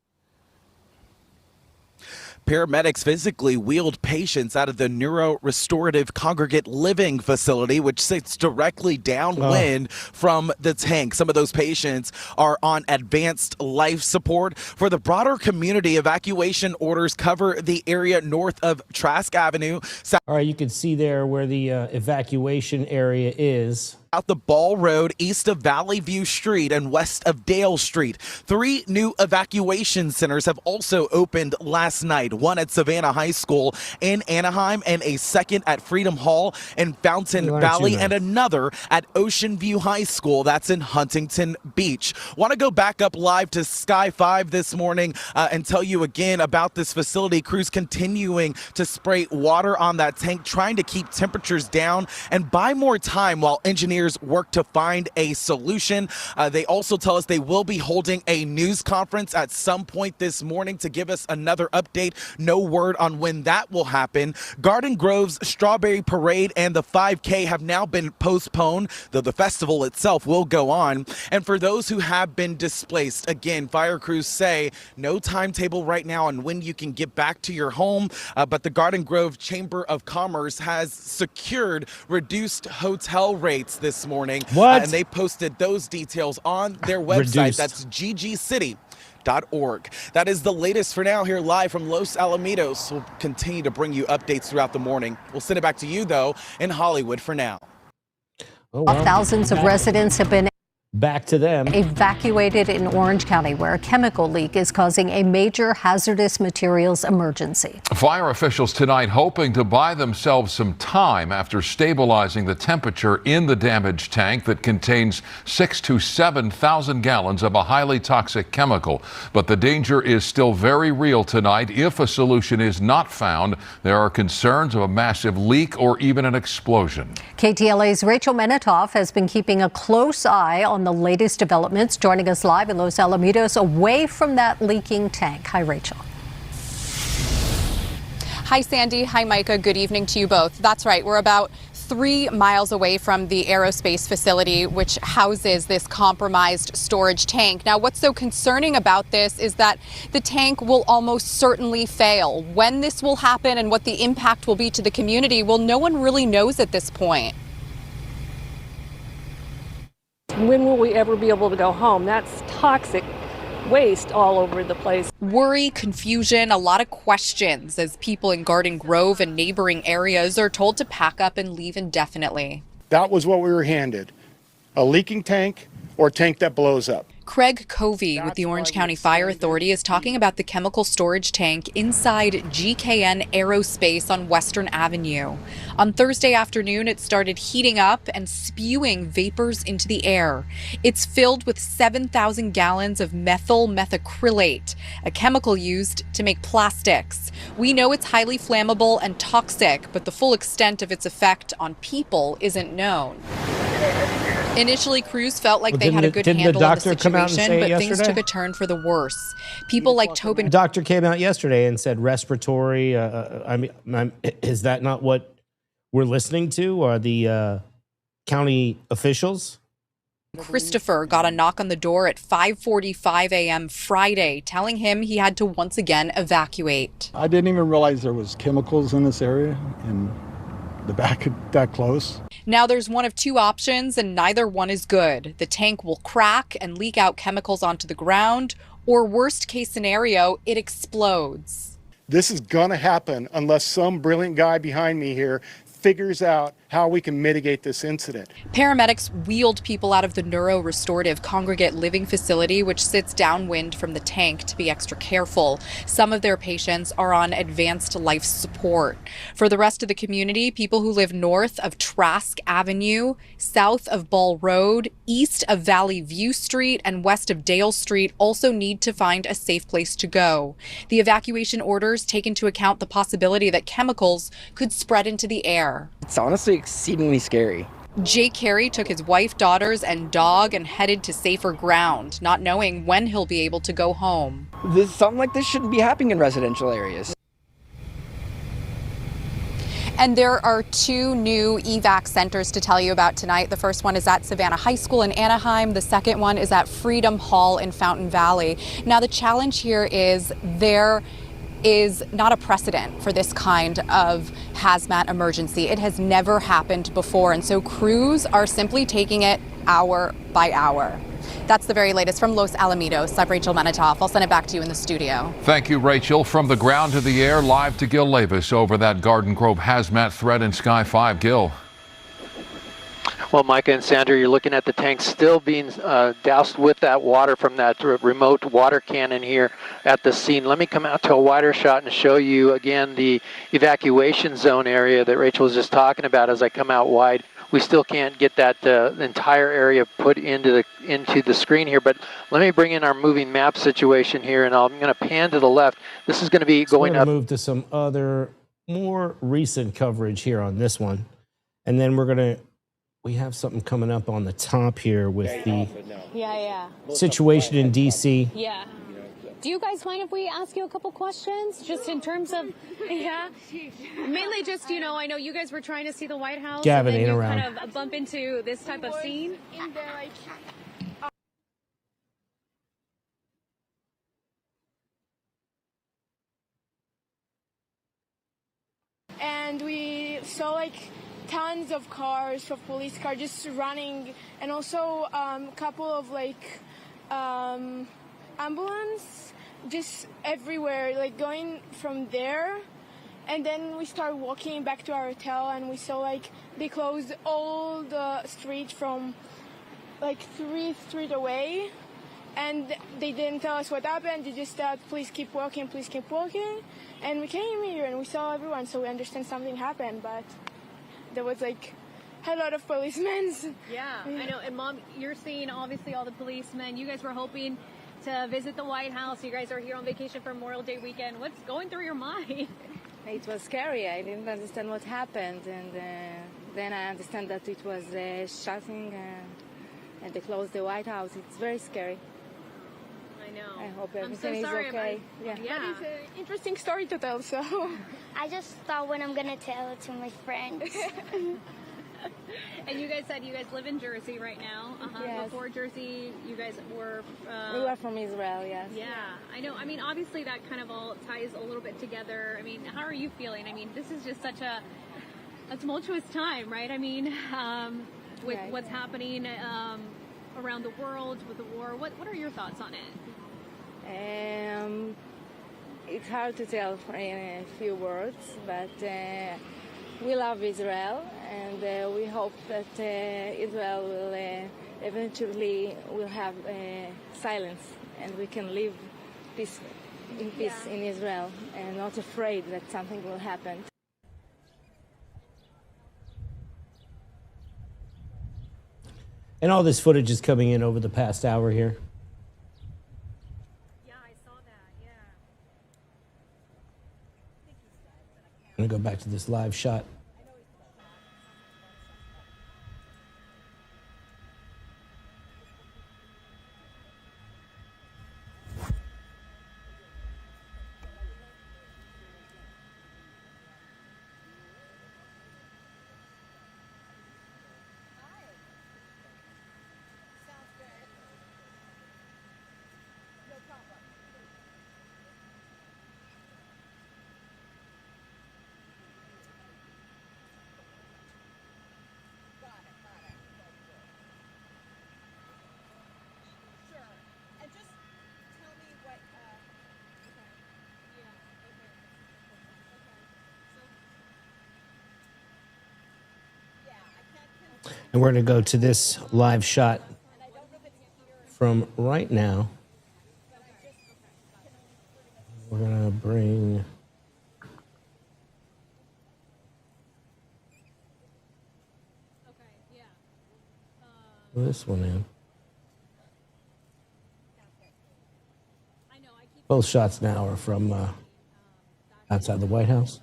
Speaker 16: Paramedics physically wheeled patients out of the neuro-restorative congregate living facility, which sits directly downwind from the tank. Some of those patients are on advanced life support. For the broader community, evacuation orders cover the area north of Trask Avenue.
Speaker 1: All right, you can see there where the evacuation area is.
Speaker 16: Out the Ball Road, east of Valley View Street and west of Dale Street. 3 new evacuation centers have also opened last night. One at Savannah High School in Anaheim, and a second at Freedom Hall in Fountain Valley, and another at Ocean View High School. That's in Huntington Beach. Want to go back up live to Sky 5 this morning and tell you again about this facility. Crews continuing to spray water on that tank, trying to keep temperatures down and buy more time while engineers work to find a solution. They also tell us they will be holding a news conference at some point this morning to give us another update. No word on when that will happen. Garden Grove's Strawberry Parade and the 5K have now been postponed, though the festival itself will go on. And for those who have been displaced, again, fire crews say no timetable right now on when you can get back to your home, but the Garden Grove Chamber of Commerce has secured reduced hotel rates this morning. And they posted those details on their website. That's ggcity.org. That is the latest for now here live from Los Alamitos. We'll continue to bring you updates throughout the morning. We'll send it back to you, though, in Hollywood for now.
Speaker 14: Thousands of residents have been
Speaker 1: Back to them.
Speaker 19: Evacuated in Orange County, where a chemical leak is causing a major hazardous materials emergency.
Speaker 20: Fire officials tonight hoping to buy themselves some time after stabilizing the temperature in the damaged tank that contains 6,000 to 7,000 gallons of a highly toxic chemical. But the danger is still very real tonight. If a solution is not found, there are concerns of a massive leak or even an explosion.
Speaker 19: KTLA's Rachel Menitoff has been keeping a close eye on the latest developments, joining us live in Los Alamitos, away from that leaking tank. Hi, Rachel.
Speaker 21: Hi, Sandy. Hi, Micah. Good evening to you both. That's right. We're about 3 miles away from the aerospace facility, which houses this compromised storage tank. Now, what's so concerning about this is that the tank will almost certainly fail. When this will happen and what the impact will be to the community, well, no one really knows at this point.
Speaker 18: When will we ever be able to go home? That's toxic waste all over the place.
Speaker 21: Worry, confusion, a lot of questions as people in Garden Grove and neighboring areas are told to pack up and leave indefinitely.
Speaker 17: That was what we were handed. A leaking tank or a tank that blows up.
Speaker 21: Craig Covey with the Orange County Fire Authority is talking about the chemical storage tank inside GKN Aerospace on Western Avenue. On Thursday afternoon, it started heating up and spewing vapors into the air. It's filled with 7,000 gallons of methyl methacrylate, a chemical used to make plastics. We know it's highly flammable and toxic, but the full extent of its effect on people isn't known. Initially, crews felt like they had a good handle on the situation, but things took a turn for the worse. People like Tobin.
Speaker 1: The doctor came out yesterday and said respiratory. Is that not what we're listening to? Are the county officials?
Speaker 21: Christopher got a knock on the door at 5:45 a.m. Friday, telling him he had to once again evacuate.
Speaker 22: I didn't even realize there was chemicals in this area and the back that close.
Speaker 21: Now there's one of two options, and neither one is good. The tank will crack and leak out chemicals onto the ground, or worst case scenario, it explodes.
Speaker 17: This is gonna happen unless some brilliant guy behind me here figures out how we can mitigate this incident.
Speaker 21: Paramedics wheeled people out of the neuro-restorative congregate living facility, which sits downwind from the tank, to be extra careful. Some of their patients are on advanced life support. For the rest of the community, people who live north of Trask Avenue, south of Ball Road, east of Valley View Street, and west of Dale Street also need to find a safe place to go. The evacuation orders take into account the possibility that chemicals could spread into the air.
Speaker 23: It's honestly exceedingly scary.
Speaker 21: Jake Carey took his wife, daughters, and dog and headed to safer ground, not knowing when he'll be able to go home.
Speaker 23: Something like this shouldn't be happening in residential areas.
Speaker 21: And there are 2 new evac centers to tell you about tonight. The first one is at Savannah High School in Anaheim. The second one is at Freedom Hall in Fountain Valley. Now, the challenge here is there is not a precedent for this kind of hazmat emergency. It has never happened before, and so crews are simply taking it hour by hour. That's the very latest from Los Alamitos. I'm Rachel Menitoff. I'll send it back to you in the studio.
Speaker 20: Thank you, Rachel. From the ground to the air, live to Gil Levis over that Garden Grove hazmat threat in Sky 5. Gil.
Speaker 24: Well, Micah and Sandra, you're looking at the tank still being doused with that water from that remote water cannon here at the scene. Let me come out to a wider shot and show you again the evacuation zone area that Rachel was just talking about. As I come out wide, we still can't get that entire area put into the screen here, but let me bring in our moving map situation here, and I'm going to pan to the left. This is going to be going up.
Speaker 1: Move to some other more recent coverage here on this one, and then we have something coming up on the top here with the situation in D.C.
Speaker 10: Yeah. Do you guys mind if we ask you a couple questions? Just in terms of, mainly just, I know you guys were trying to see the White House.
Speaker 1: Gavin
Speaker 10: and then
Speaker 1: ain't
Speaker 10: you
Speaker 1: around.
Speaker 10: kind of bump into this type of scene.
Speaker 25: And we saw tons of cars, of police cars just running, and also a couple of ambulance just everywhere, going from there. And then we started walking back to our hotel, and we saw they closed all the streets from like 3 streets away, and they didn't tell us what happened. They just said, please keep walking, please keep walking. And we came here and we saw everyone, so we understand something happened, but there was like a lot of policemen.
Speaker 10: Yeah, I know. And Mom, you're seeing obviously all the policemen. You guys were hoping to visit the White House. You guys are here on vacation for Memorial Day weekend. What's going through your mind?
Speaker 4: It was scary. I didn't understand what happened, and then I understand that it was shooting and they closed the White House. It's very scary.
Speaker 10: I know.
Speaker 4: I hope
Speaker 10: I'm so
Speaker 4: everything
Speaker 10: sorry
Speaker 4: is okay.
Speaker 10: Yeah.
Speaker 25: But it's an interesting story to tell, so.
Speaker 6: I just thought when I'm gonna tell it to my friends.
Speaker 10: And you guys said you guys live in Jersey right now.
Speaker 4: Yes.
Speaker 10: Before Jersey, you guys were...
Speaker 4: we were from Israel, yes.
Speaker 10: Yeah, I know. I mean, obviously that kind of all ties a little bit together. I mean, how are you feeling? I mean, this is just such a tumultuous time, right? I mean, with what's happening around the world with the war. What are your thoughts on it?
Speaker 4: It's hard to tell in a few words, but we love Israel, and we hope that Israel will eventually will have silence, and we can live in peace in Israel, and not afraid that something will happen.
Speaker 1: And all this footage is coming in over the past hour here.
Speaker 10: Yeah, I saw that, yeah.
Speaker 1: I'm going to go back to this live shot. And we're going to go to this live shot from right now. We're going to bring this one in. Both shots now are from outside the White House.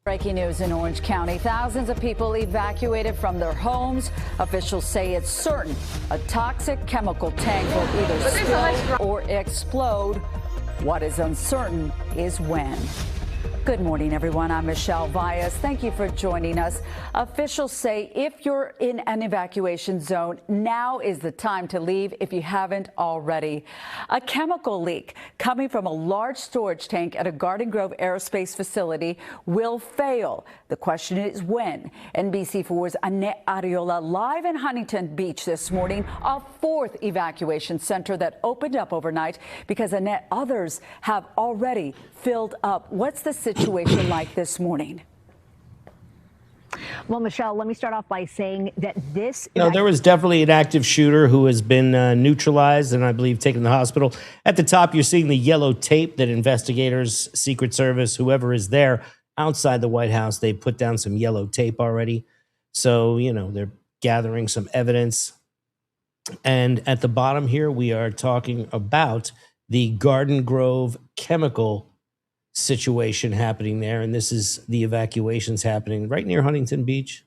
Speaker 12: Breaking news in Orange County. Thousands of people evacuated from their homes. Officials say it's certain a toxic chemical tank will either spill or explode. What is uncertain is when. Good morning, everyone. I'm Michelle Valles. Thank you for joining us. Officials say if you're in an evacuation zone, now is the time to leave if you haven't already. A chemical leak coming from a large storage tank at a Garden Grove aerospace facility will fail. The question is when. NBC4's Annette Ariola live in Huntington Beach this morning, a fourth evacuation center that opened up overnight because, Annette, others have already filled up. What's the situation like this morning?
Speaker 7: Well, Michelle, let me start off by saying that this...
Speaker 1: No, there was definitely an active shooter who has been neutralized and I believe taken to the hospital. At the top, you're seeing the yellow tape that investigators, Secret Service, whoever is there outside the White House, they put down some yellow tape already. So, you know, they're gathering some evidence. And at the bottom here, we are talking about the Garden Grove chemical situation happening there, and this is the evacuations happening right near Huntington Beach.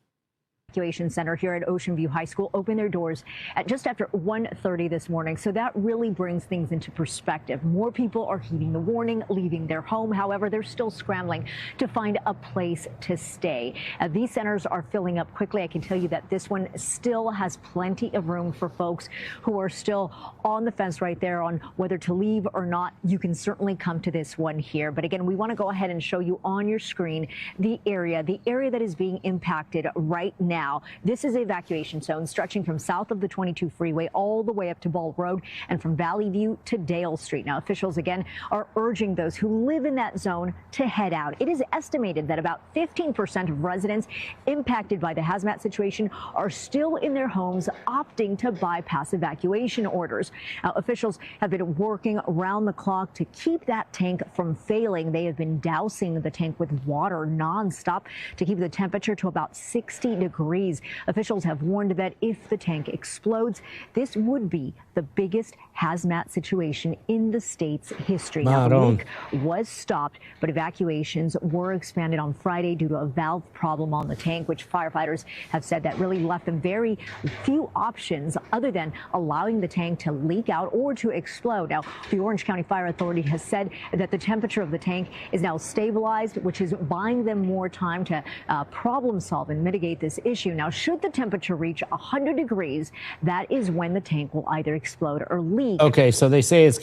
Speaker 7: Evacuation center here at Ocean View High School opened their doors at just after 1:30 this morning. So that really brings things into perspective. More people are heeding the warning, leaving their home. However, they're still scrambling to find a place to stay. These centers are filling up quickly. I can tell you that this one still has plenty of room for folks who are still on the fence right there on whether to leave or not. You can certainly come to this one here. But again, we want to go ahead and show you on your screen the area that is being impacted right now. now. This is the evacuation zone stretching from south of the 22 freeway all the way up to Ball Road and from Valley View to Dale Street. Now, officials again are urging those who live in that zone to head out. It is estimated that about 15% of residents impacted by the hazmat situation are still in their homes, opting to bypass evacuation orders. Now, officials have been working around the clock to keep that tank from failing. They have been dousing the tank with water nonstop to keep the temperature to about 60 degrees. Officials have warned that if the tank explodes, this would be the biggest hazmat situation in the state's history. Now, the leak was stopped, but evacuations were expanded on Friday due to a valve problem on the tank, which firefighters have said that really left them very few options other than allowing the tank to leak out or to explode. Now, the Orange County Fire Authority has said that the temperature of the tank is now stabilized, which is buying them more time to problem solve and mitigate this issue. Now, should the temperature reach 100 degrees, that is when the tank will either explode or leak.
Speaker 1: Okay, so they say it's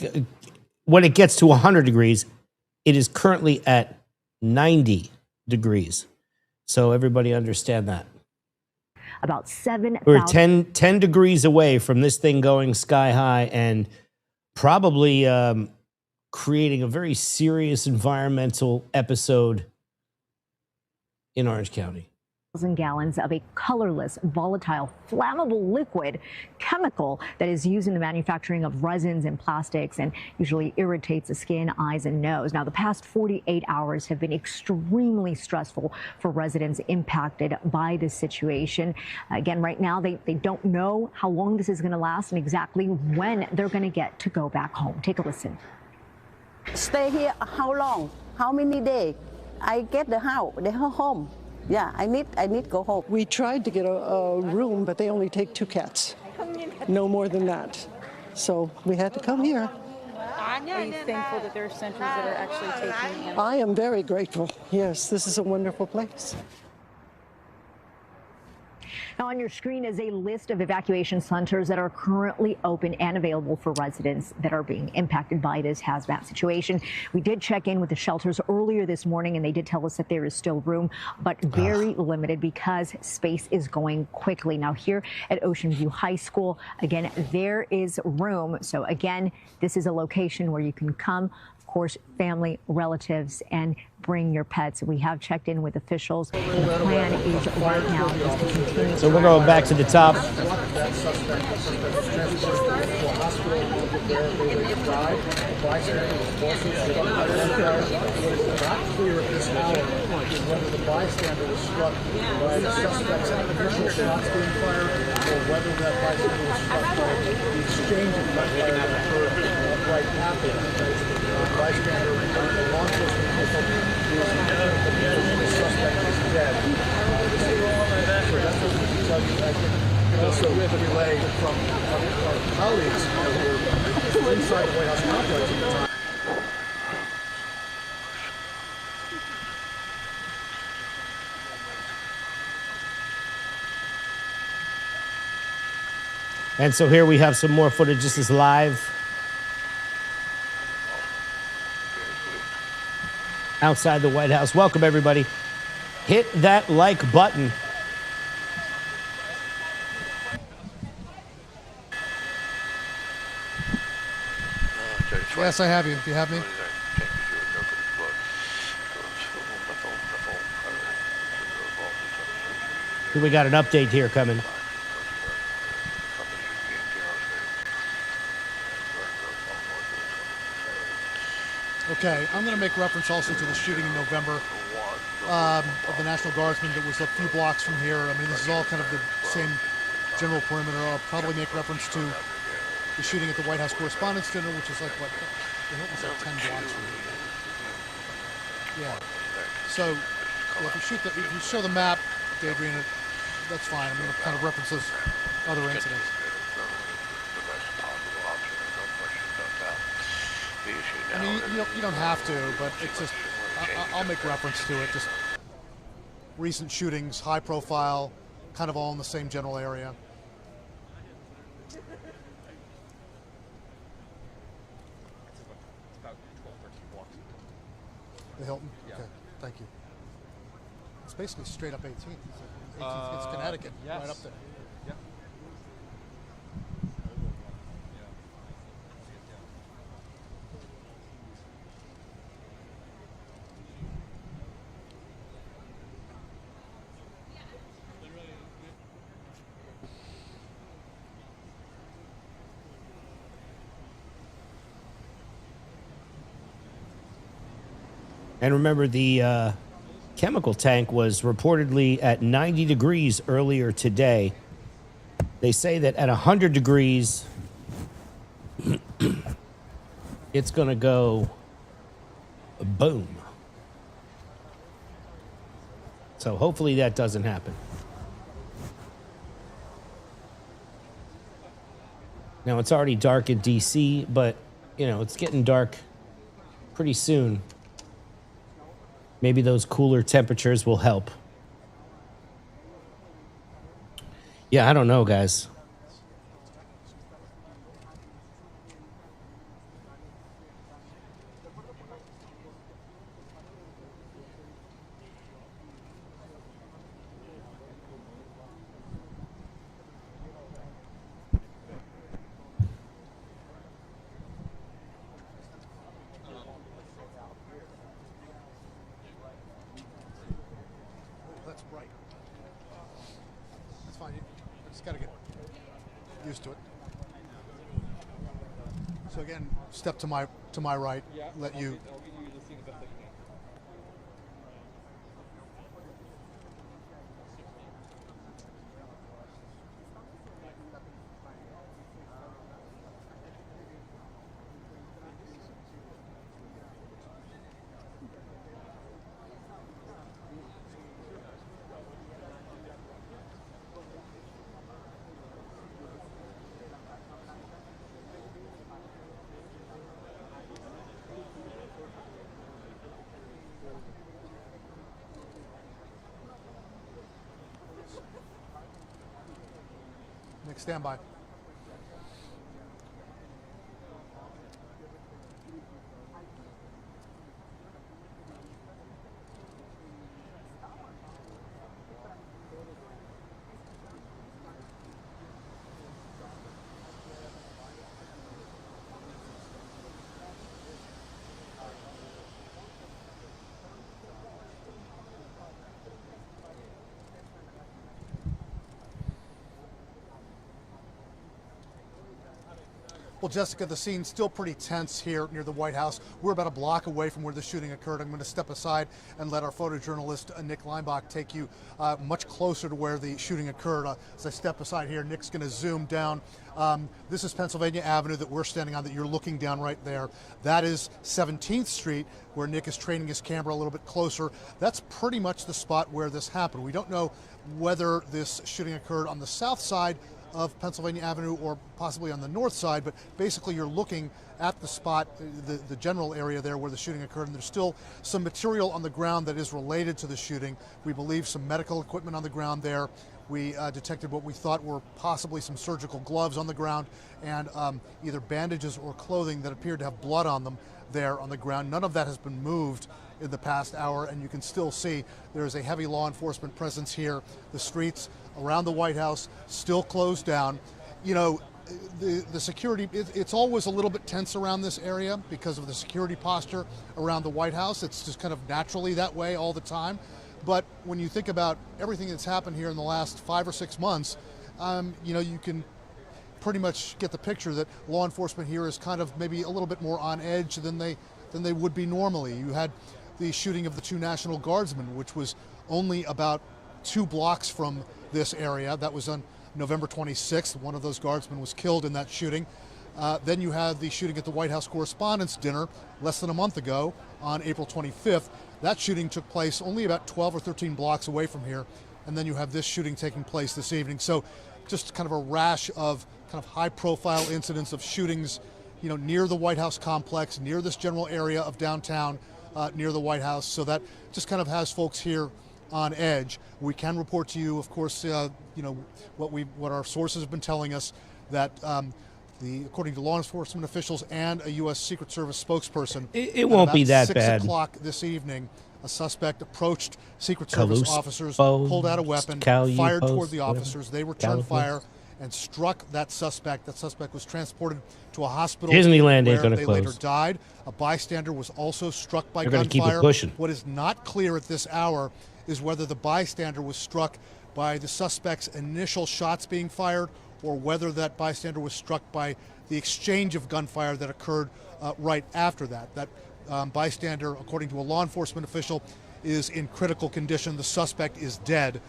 Speaker 1: when it gets to 100 degrees, it is currently at 90 degrees. So everybody understand that.
Speaker 7: About 7,000.
Speaker 1: We're 10 degrees away from this thing going sky high and probably creating a very serious environmental episode in Orange County.
Speaker 7: Gallons of a colorless, volatile, flammable liquid chemical that is used in the manufacturing of resins and plastics and usually irritates the skin, eyes, and nose. Now, the past 48 hours have been extremely stressful for residents impacted by this situation. Again, right now, they don't know how long this is going to last and exactly when they're going to get to go back home. Take a listen.
Speaker 3: Stay here how long? How many days? I get the home. Yeah, I need to go home.
Speaker 5: We tried to get a room, but they only take 2 cats. No more than that. So we had to come here.
Speaker 8: Are you thankful that there are centers that are actually taking him?
Speaker 5: I am very grateful. Yes, this is a wonderful place.
Speaker 7: Now, on your screen is a list of evacuation centers that are currently open and available for residents that are being impacted by this hazmat situation. We did check in with the shelters earlier this morning, and they did tell us that there is still room, but very limited because space is going quickly. Now, here at Ocean View High School, again, there is room. So, again, this is a location where you can come, of course, family, relatives, and bring your pets. We have checked in with officials. The plan is right now is to continue.
Speaker 1: So we're going back to the top.
Speaker 9: Also, we have a relay from our colleagues who were inside the White House complex at the time.
Speaker 1: And so here we have some more footage. This is live outside the White House. Welcome, everybody. Hit that like button.
Speaker 9: Yes, I have you. Do you have me?
Speaker 1: We got an update here coming.
Speaker 9: Okay, I'm going to make reference also to the shooting in November of the National Guardsman that was a few blocks from here. I mean, this is all kind of the same general perimeter. I'll probably make reference to the shooting at the White House Correspondents' Dinner, which is like, what, the Hilton's like 10 blocks from here. Yeah. So, if you show the map, Adrian, that's fine. I'm going to kind of reference those other incidents. I mean, you don't have to, but it's just, I'll make reference to it. Just recent shootings, high profile, kind of all in the same general area. The Hilton? Okay, thank you. It's basically straight up 18th. It's Connecticut,
Speaker 2: yes.
Speaker 9: right up there.
Speaker 2: Yep.
Speaker 1: And remember, the chemical tank was reportedly at 90 degrees earlier today. They say that at 100 degrees, it's going to go boom. So hopefully that doesn't happen. Now, it's already dark in D.C., but, you know, it's getting dark pretty soon. Maybe those cooler temperatures will help. Yeah, I don't know, guys.
Speaker 9: That's bright. That's fine. You just got to get used to it. So again, step to my right. Let you. Nick, stand by. Well, Jessica, the scene's still pretty tense here near the White House. We're about a block away from where the shooting occurred. I'm going to step aside and let our photojournalist, Nick Leinbach, take you much closer to where the shooting occurred. As I step aside here, Nick's going to zoom down. This is Pennsylvania Avenue that we're standing on, that you're looking down right there. That is 17th Street, where Nick is training his camera a little bit closer. That's pretty much the spot where this happened. We don't know whether this shooting occurred on the south side of Pennsylvania Avenue or possibly on the north side, but basically you're looking at the spot, the general area there where the shooting occurred, and there's still some material on the ground that is related to the shooting. We believe some medical equipment on the ground there. We detected what we thought were possibly some surgical gloves on the ground, and either bandages or clothing that appeared to have blood on them there on the ground. None of that has been moved in the past hour, and you can still see there is a heavy law enforcement presence here. The streets around the White House still closed down. You know, the security, it's always a little bit tense around this area because of the security posture around the White House. It's just kind of naturally that way all the time. But when you think about everything that's happened here in the last 5 or 6 months, you know, you can pretty much get the picture that law enforcement here is kind of maybe a little bit more on edge than they would be normally. You had the shooting of the 2 National Guardsmen, which was only about 2 blocks from this area. That was on November 26th. One of those guardsmen was killed in that shooting. Then you had the shooting at the White House Correspondents' Dinner less than a month ago on April 25th. That shooting took place only about 12 or 13 blocks away from here. And then you have this shooting taking place this evening. So just kind of a rash of kind of high-profile incidents of shootings, you know, near the White House complex, near this general area of downtown, near the White House. So that just kind of has folks here on edge. We can report to you, of course, you know, what our sources have been telling us, that according to law enforcement officials and a U.S. Secret Service spokesperson,
Speaker 1: it won't be that bad.
Speaker 9: 6 o'clock this evening, A suspect approached Secret Service officers, pulled out a weapon, fired toward the officers. They returned fire and struck that suspect. That suspect was transported to a hospital
Speaker 1: Disneyland ain't
Speaker 9: where
Speaker 1: gonna
Speaker 9: they
Speaker 1: close.
Speaker 9: later died. A bystander was also struck by
Speaker 1: They're gonna keep it
Speaker 9: gunfire.
Speaker 1: pushing.
Speaker 9: What is not clear at this hour is whether the bystander was struck by the suspect's initial shots being fired or whether that bystander was struck by the exchange of gunfire that occurred right after that. That bystander, according to a law enforcement official, is in critical condition. The suspect is dead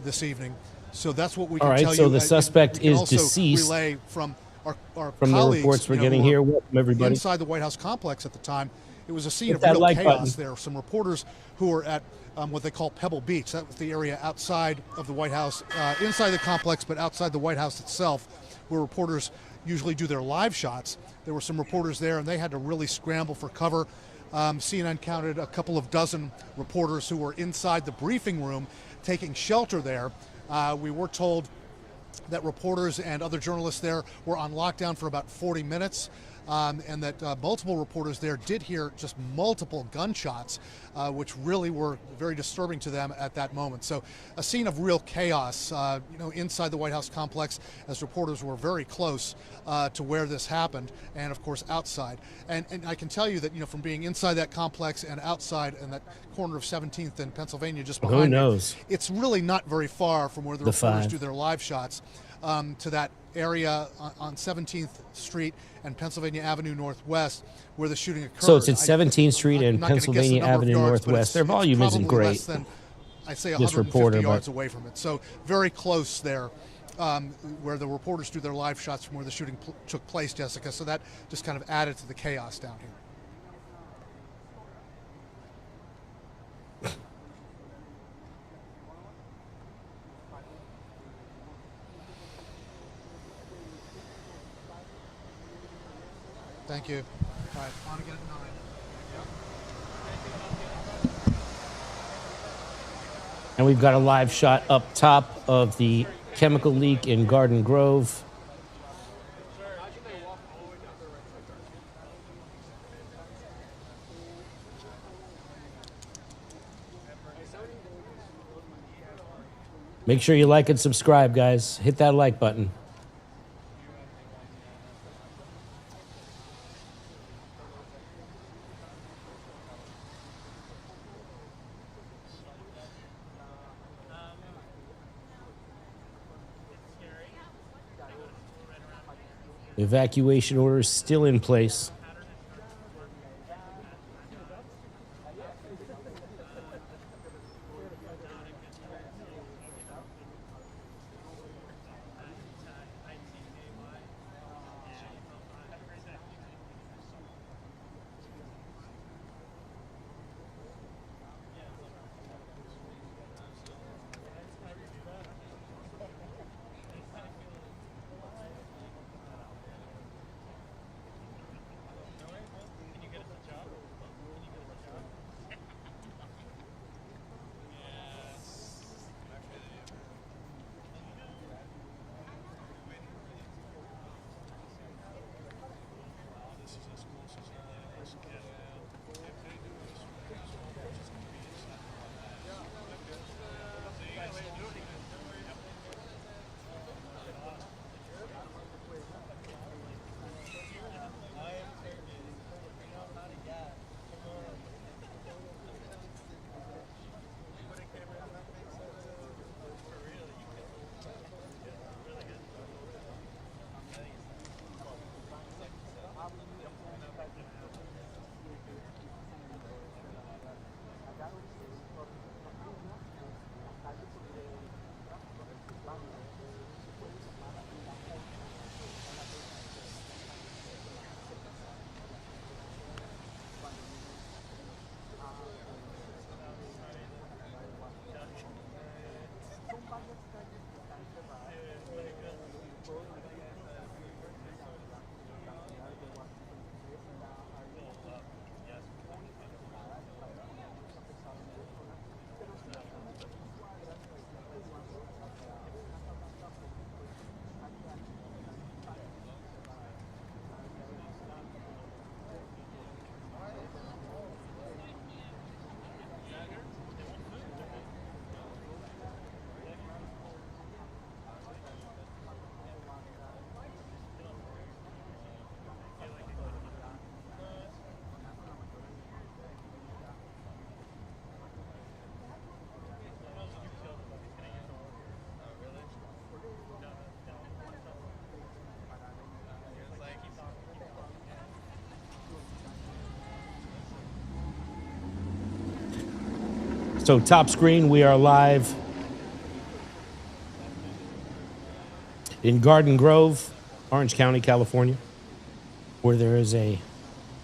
Speaker 9: this evening. So that's what we can tell you.
Speaker 1: All right, so the suspect
Speaker 9: we can
Speaker 1: is
Speaker 9: also
Speaker 1: deceased.
Speaker 9: Relay from our
Speaker 1: From the
Speaker 9: colleagues,
Speaker 1: reports we're getting
Speaker 9: who
Speaker 1: here.
Speaker 9: were
Speaker 1: Welcome, everybody.
Speaker 9: inside the White House complex at the time. It was a scene
Speaker 1: Hit
Speaker 9: of
Speaker 1: that
Speaker 9: real
Speaker 1: like
Speaker 9: chaos
Speaker 1: button.
Speaker 9: there. Some reporters who were at what they call Pebble Beach. That was the area outside of the White House, inside the complex, but outside the White House itself, where reporters usually do their live shots. There were some reporters there, and they had to really scramble for cover. CNN counted a couple of dozen reporters who were inside the briefing room taking shelter there. We were told that reporters and other journalists there were on lockdown for about 40 minutes. And that multiple reporters there did hear just multiple gunshots, which really were very disturbing to them at that moment. So a scene of real chaos, inside the White House complex, as reporters were very close to where this happened, and of course outside. And I can tell you that, from being inside that complex and outside in that corner of 17th and Pennsylvania just behind
Speaker 1: Who knows?
Speaker 9: me, it's really not very far from where the reporters do their live shots to that area on 17th Street and Pennsylvania Avenue Northwest where the shooting occurred.
Speaker 1: So it's at 17th Street and
Speaker 9: I'm not gonna guess the
Speaker 1: Pennsylvania
Speaker 9: number of
Speaker 1: Avenue
Speaker 9: yards, but
Speaker 1: Northwest. Their
Speaker 9: it's
Speaker 1: volume isn't
Speaker 9: probably
Speaker 1: great.
Speaker 9: less than, I say,
Speaker 1: This
Speaker 9: 150
Speaker 1: reporter,
Speaker 9: yards
Speaker 1: but-
Speaker 9: away from it. So very close there, where the reporters do their live shots from where the shooting took place, Jessica. So that just kind of added to the chaos down here. Thank you. All right, on again at 9.
Speaker 1: And we've got a live shot up top of the chemical leak in Garden Grove. Make sure you like and subscribe, guys. Hit that like button. Evacuation orders still in place. So top screen, we are live in Garden Grove, Orange County, California, where there is a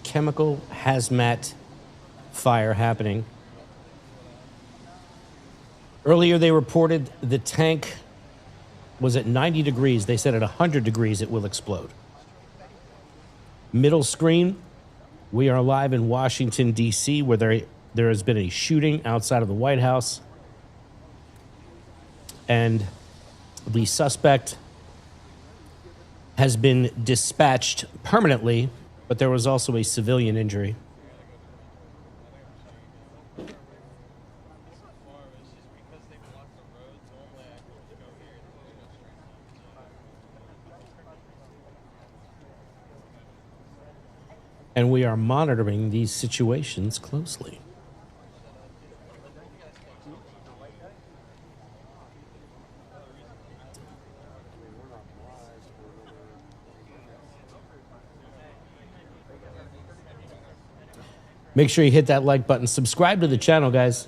Speaker 1: chemical hazmat fire happening. Earlier, they reported the tank was at 90 degrees. They said at 100 degrees it will explode. Middle screen, we are live in Washington, D.C., where there has been a shooting outside of the White House. And the suspect has been dispatched permanently, but there was also a civilian injury. And we are monitoring these situations closely. Make sure you hit that like button. Subscribe to the channel, guys.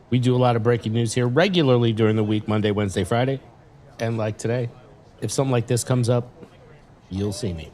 Speaker 1: We do a lot of breaking news here regularly during the week, Monday, Wednesday, Friday. And like today, if something like this comes up, you'll see me.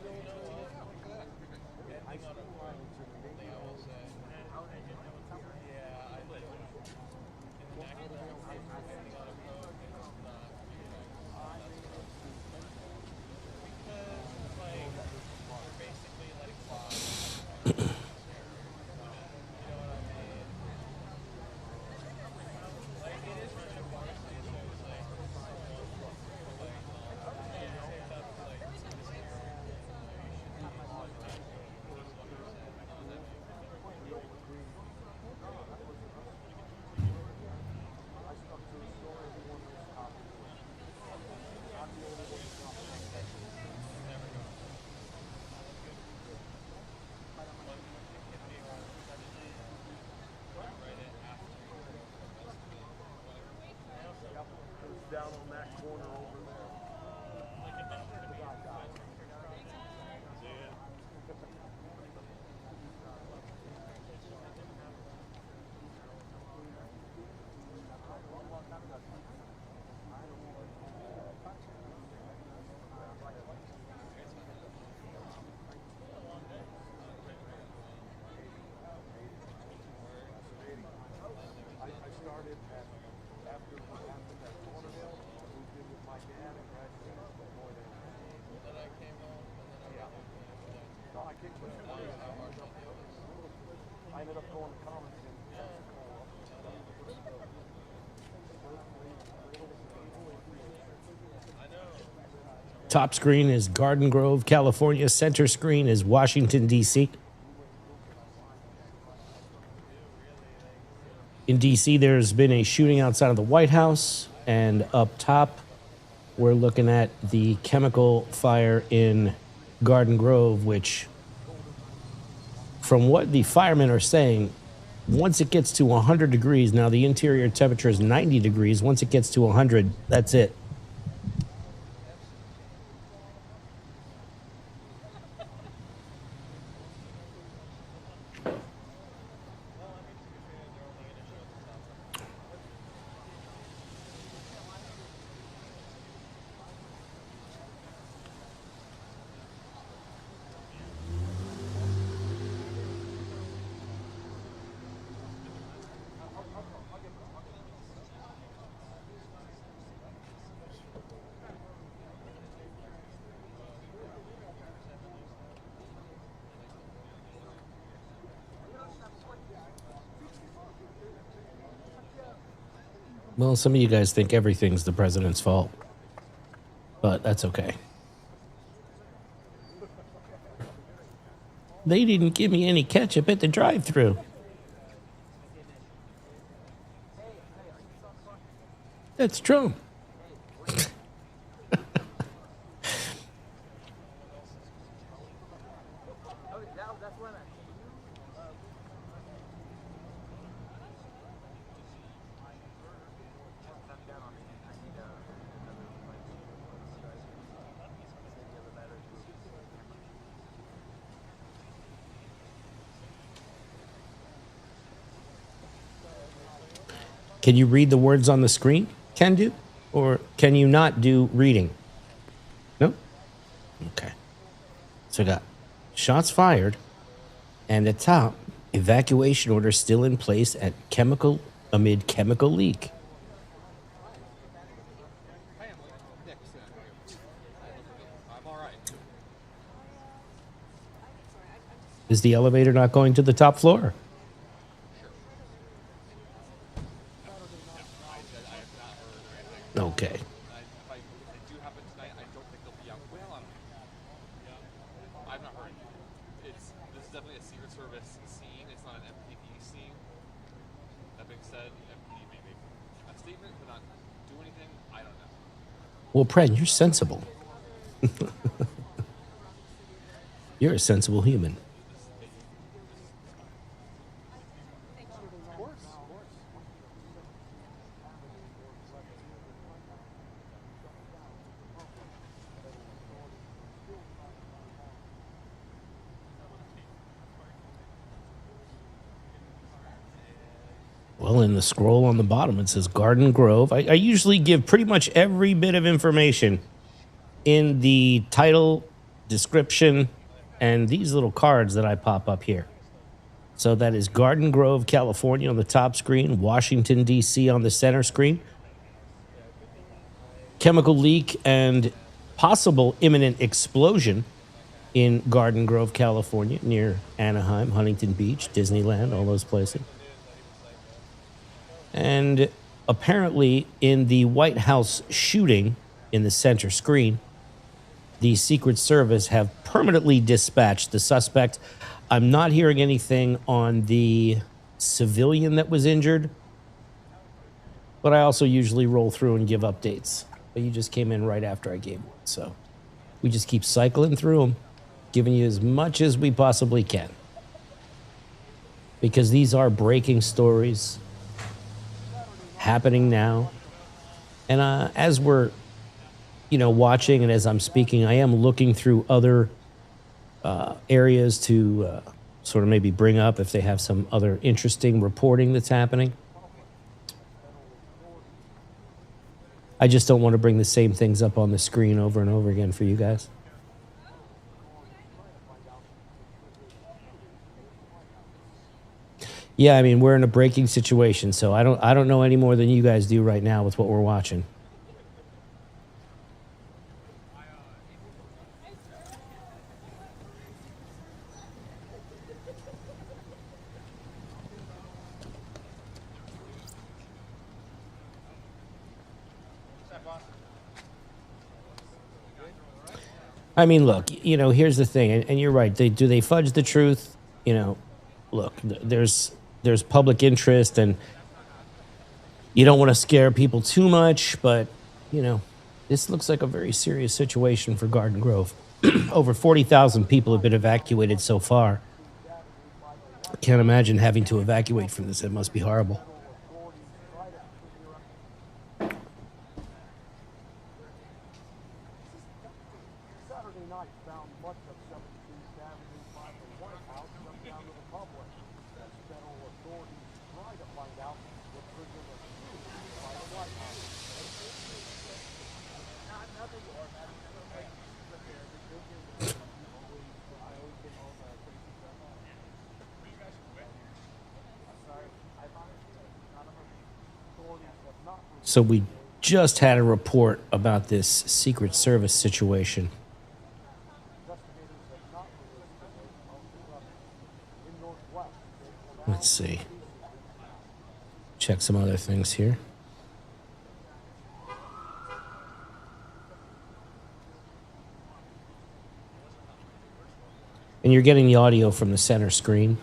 Speaker 1: Top screen is Garden Grove, California. Center screen is Washington, D.C. In D.C., there's been a shooting outside of the White House. And up top, we're looking at the chemical fire in Garden Grove, which, from what the firemen are saying, once it gets to 100 degrees, now the interior temperature is 90 degrees. Once it gets to 100, that's it. Well, some of you guys think everything's the president's fault, but that's okay. They didn't give me any ketchup at the drive-thru. That's Trump. Can you read the words on the screen? Can do? Or can you not do reading? No? Okay. So we got shots fired, and at top, evacuation order still in place amid chemical leak. Is the elevator not going to the top floor? Okay.
Speaker 2: This is definitely a Secret Service scene. It's not an MPD scene. That being said, MPD may make a statement but not do anything. I don't know.
Speaker 1: Well, Pred, you're sensible. You're a sensible human. Well, in the scroll on the bottom, it says Garden Grove. I usually give pretty much every bit of information in the title, description, and these little cards that I pop up here. So that is Garden Grove, California on the top screen, Washington, D.C. on the center screen. Chemical leak and possible imminent explosion in Garden Grove, California, near Anaheim, Huntington Beach, Disneyland, all those places. And apparently in the White House shooting in the center screen, the Secret Service have permanently dispatched the suspect. I'm not hearing anything on the civilian that was injured, but I also usually roll through and give updates. But you just came in right after I gave one, so we just keep cycling through them, giving you as much as we possibly can. Because these are breaking stories happening now. And as we're, watching and as I'm speaking, I am looking through other areas to sort of maybe bring up if they have some other interesting reporting that's happening. I just don't want to bring the same things up on the screen over and over again for you guys. Yeah, I mean, we're in a breaking situation, so I don't know any more than you guys do right now with what we're watching. I mean, look, here's the thing, and you're right. Do they fudge the truth? Look, there's public interest, and you don't want to scare people too much, but, this looks like a very serious situation for Garden Grove. Over 40,000 people have been evacuated so far. I can't imagine having to evacuate from this. It must be horrible. So we just had a report about this Secret Service situation. Let's see. Check some other things here. And you're getting the audio from the center screen.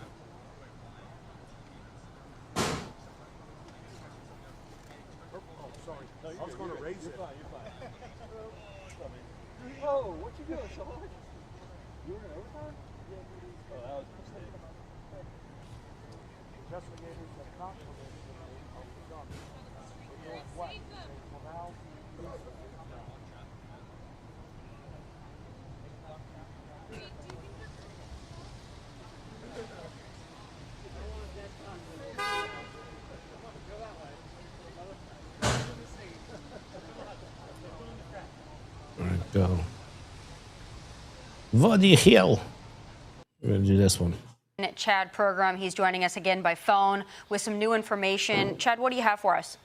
Speaker 1: go. What the hell? We're going to do this one.
Speaker 11: Chad program. He's joining us again by phone with some new information. Chad, what do you have for us?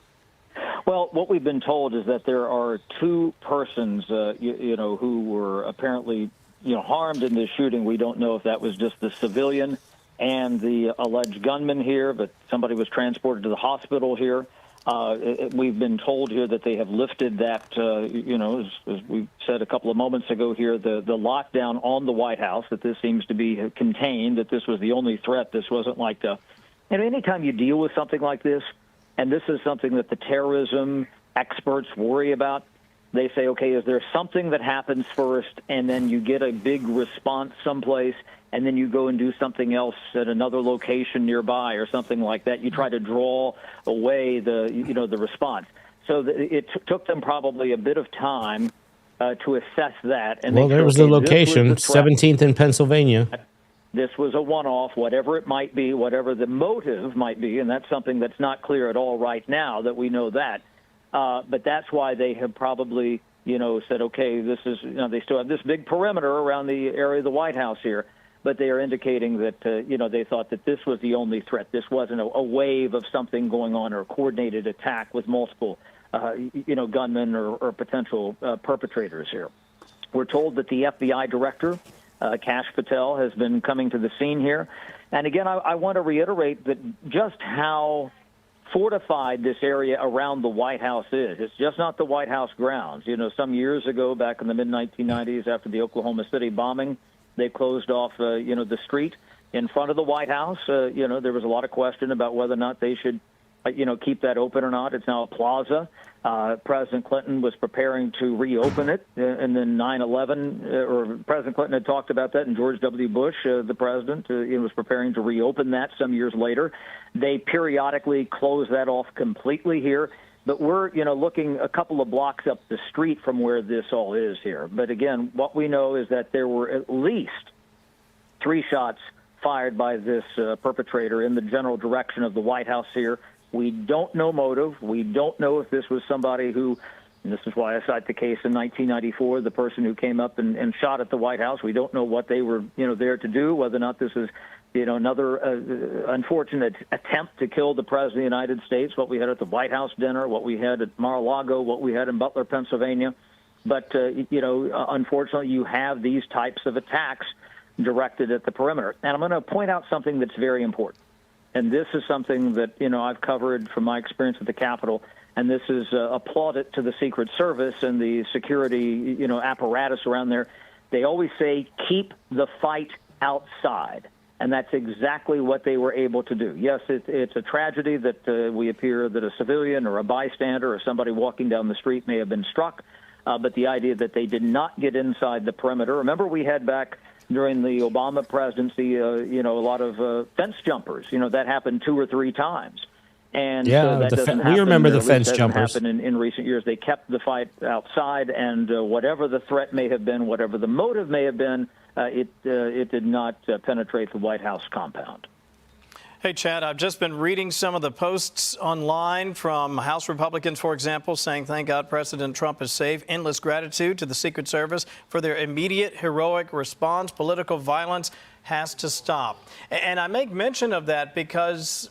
Speaker 13: Well, what we've been told is that there are two persons, who were apparently, harmed in this shooting. We don't know if that was just the civilian and the alleged gunman here, but somebody was transported to the hospital here. We've been told here that they have lifted that, as we said a couple of moments ago here, the lockdown on the White House, that this seems to be contained, that this was the only threat. This wasn't like anytime you deal with something like this, and this is something that the terrorism experts worry about, they say, okay, is there something that happens first, and then you get a big response someplace, and then you go and do something else at another location nearby or something like that. You try to draw away the response. So it took them probably a bit of time to assess that. And
Speaker 1: well, there was the location, 17th in Pennsylvania.
Speaker 13: This was a one-off, whatever it might be, whatever the motive might be, and that's something that's not clear at all right now that we know that. But that's why they have probably, said, okay, this is, they still have this big perimeter around the area of the White House here. But they are indicating that, they thought that this was the only threat. This wasn't a wave of something going on or a coordinated attack with multiple, gunmen or potential perpetrators here. We're told that the FBI director, Kash Patel, has been coming to the scene here. And again, I want to reiterate that just how fortified this area around the White House is. It's just not the White House grounds. Some years ago, back in the mid-1990s, after the Oklahoma City bombing, they closed off, the street in front of the White House. There was a lot of question about whether or not they should, keep that open or not. It's now a plaza. President Clinton was preparing to reopen it, and then 9/11, or President Clinton had talked about that, and George W. Bush, the president, was preparing to reopen that some years later. They periodically close that off completely here. But we're, looking a couple of blocks up the street from where this all is here. But again, what we know is that there were at least 3 shots fired by this perpetrator in the general direction of the White House here. We don't know motive. We don't know if this was somebody who, and this is why I cite the case in 1994, the person who came up and shot at the White House. We don't know what they were, there to do, whether or not this is, another unfortunate attempt to kill the President of the United States, what we had at the White House dinner, what we had at Mar-a-Lago, what we had in Butler, Pennsylvania. But, unfortunately, you have these types of attacks directed at the perimeter. And I'm going to point out something that's very important. And this is something that, I've covered from my experience at the Capitol, and this is applauded to the Secret Service and the security, apparatus around there. They always say, keep the fight outside. And that's exactly what they were able to do. Yes, it's a tragedy that we appear that a civilian or a bystander or somebody walking down the street may have been struck, but the idea that they did not get inside the perimeter. Remember, we had back during the Obama presidency, a lot of fence jumpers. That happened 2 or 3 times. And
Speaker 1: yeah,
Speaker 13: that doesn't happen,
Speaker 1: we remember the
Speaker 13: or at
Speaker 1: fence
Speaker 13: least
Speaker 1: jumpers.
Speaker 13: Happen in recent years. They kept the fight outside, and whatever the threat may have been, whatever the motive may have been, it did not penetrate the White House compound.
Speaker 14: Hey, Chad, I've just been reading some of the posts online from House Republicans, for example, saying, thank God President Trump is safe. Endless gratitude to the Secret Service for their immediate heroic response. Political violence has to stop. And I make mention of that because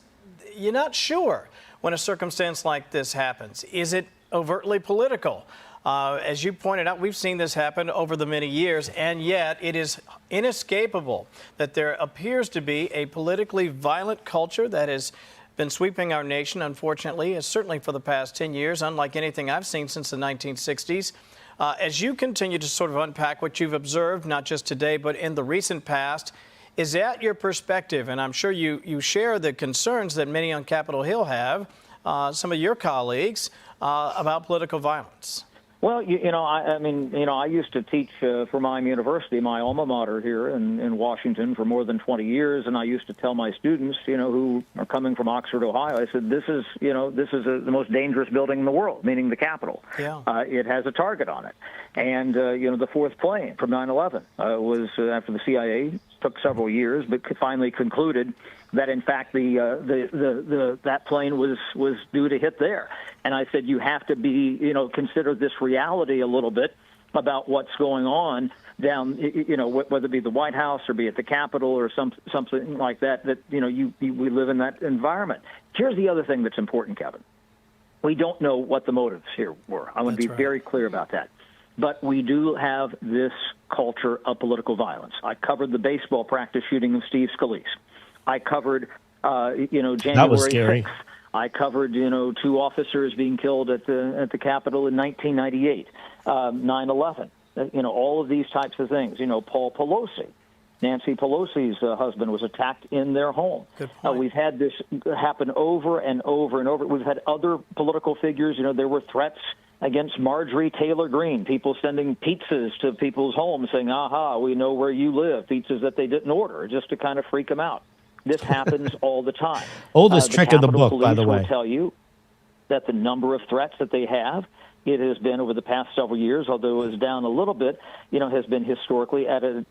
Speaker 14: you're not sure when a circumstance like this happens. Is it overtly political? As you pointed out, we've seen this happen over the many years, and yet it is inescapable that there appears to be a politically violent culture that has been sweeping our nation, unfortunately, certainly for the past 10 years, unlike anything I've seen since the 1960s. As you continue to sort of unpack what you've observed, not just today, but in the recent past, is that your perspective? And I'm sure you share the concerns that many on Capitol Hill have, some of your colleagues, about political violence.
Speaker 13: Well, I used to teach for Mime University, my alma mater here in Washington, for more than 20 years, and I used to tell my students, who are coming from Oxford, Ohio, I said, this is the most dangerous building in the world, meaning the Capitol.
Speaker 14: Yeah.
Speaker 13: It has a target on it. And, the 4th plane from 9/11 was after the CIA took several years, but finally concluded that, in fact, that plane was due to hit there. And I said, you have to be, consider this reality a little bit. about what's going on down, whether it be the White House or be it the Capitol or something like that, we live in that environment. Here's the other thing that's important, Kevin. We don't know what the motives here were. I want to be very clear about that. But we do have this culture of political violence. I covered the baseball practice shooting of Steve Scalise. I covered, January 6th. I covered, 2 officers being killed at the Capitol in 1998, 9/11. All of these types of things. Paul Pelosi, Nancy Pelosi's husband, was attacked in their home. We've had this happen over and over and over. We've had other political figures. There were threats against Marjorie Taylor Greene, people sending pizzas to people's homes saying, aha, we know where you live, pizzas that they didn't order, just to kind of freak them out. This happens all the time.
Speaker 1: Oldest trick of the book, by the way.
Speaker 13: Will tell you that the number of threats that they have, it has been over the past several years, although it was down a little bit, has been historically at an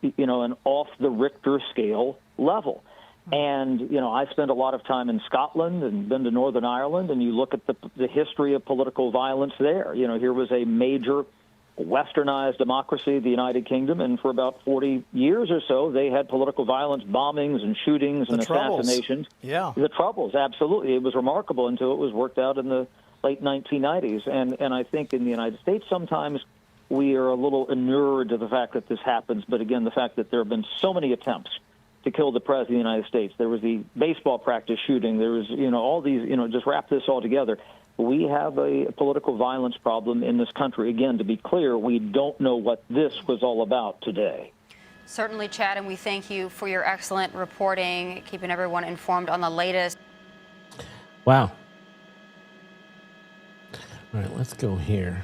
Speaker 13: off the Richter scale level. And, I spent a lot of time in Scotland and been to Northern Ireland, and you look at the history of political violence there. Here was a major westernized democracy, the United Kingdom, and for about 40 years or so, they had political violence, bombings and shootings and assassinations.
Speaker 14: Yeah.
Speaker 13: The Troubles, absolutely. It was remarkable until it was worked out in the late 1990s. And I think in the United States, sometimes we are a little inured to the fact that this happens. But again, the fact that there have been so many attempts to kill the President of the United States. There was the baseball practice shooting. There was, all these, just wrap this all together. We have a political violence problem in this country. Again, to be clear, we don't know what this was all about today.
Speaker 11: Certainly, Chad, and we thank you for your excellent reporting, keeping everyone informed on the latest.
Speaker 1: Wow. All right, let's go here.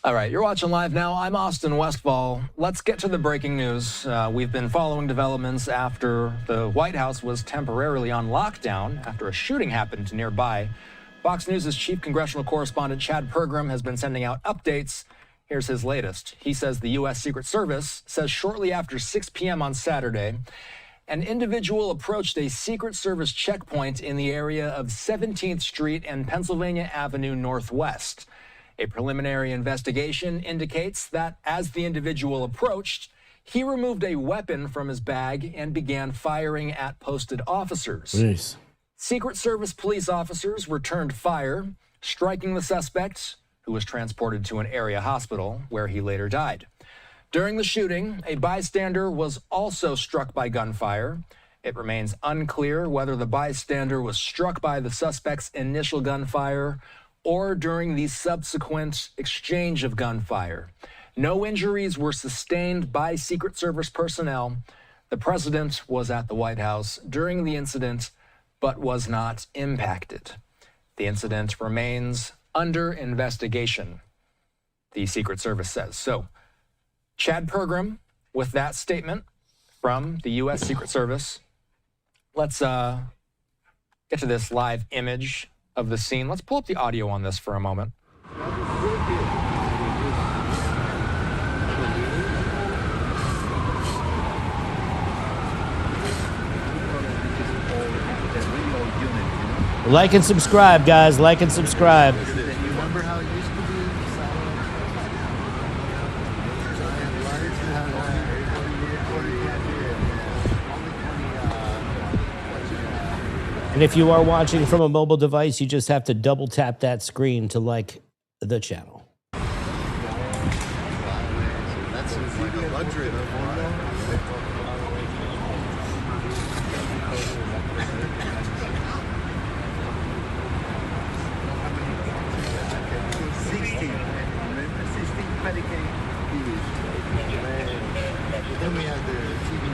Speaker 15: All right, you're watching Live Now. I'm Austin Westfall. Let's get to the breaking news. We've been following developments after the White House was temporarily on lockdown after a shooting happened nearby. Fox News' chief congressional correspondent Chad Pergram has been sending out updates. Here's his latest. He says the U.S. Secret Service says shortly after 6 p.m. on Saturday, an individual approached a Secret Service checkpoint in the area of 17th Street and Pennsylvania Avenue Northwest. A preliminary investigation indicates that as the individual approached, he removed a weapon from his bag and began firing at posted officers.
Speaker 1: Jeez.
Speaker 15: Secret Service police officers returned fire, striking the suspect, who was transported to an area hospital where he later died. During the shooting, a bystander was also struck by gunfire. It remains unclear whether the bystander was struck by the suspect's initial gunfire or during the subsequent exchange of gunfire. No injuries were sustained by Secret Service personnel. The president was at the White House during the incident, but was not impacted. The incident remains under investigation, the Secret Service says. So, Chad Pergram with that statement from the U.S. Secret Service. Let's get to this live image of the scene. Let's pull up the audio on this for a moment.
Speaker 1: Like and subscribe, guys. Like and subscribe.
Speaker 16: Remember how it used to be?
Speaker 1: And if you are watching from a mobile device, you just have to double tap that screen to like the channel.
Speaker 16: That's like a luxury. Then we had the TV,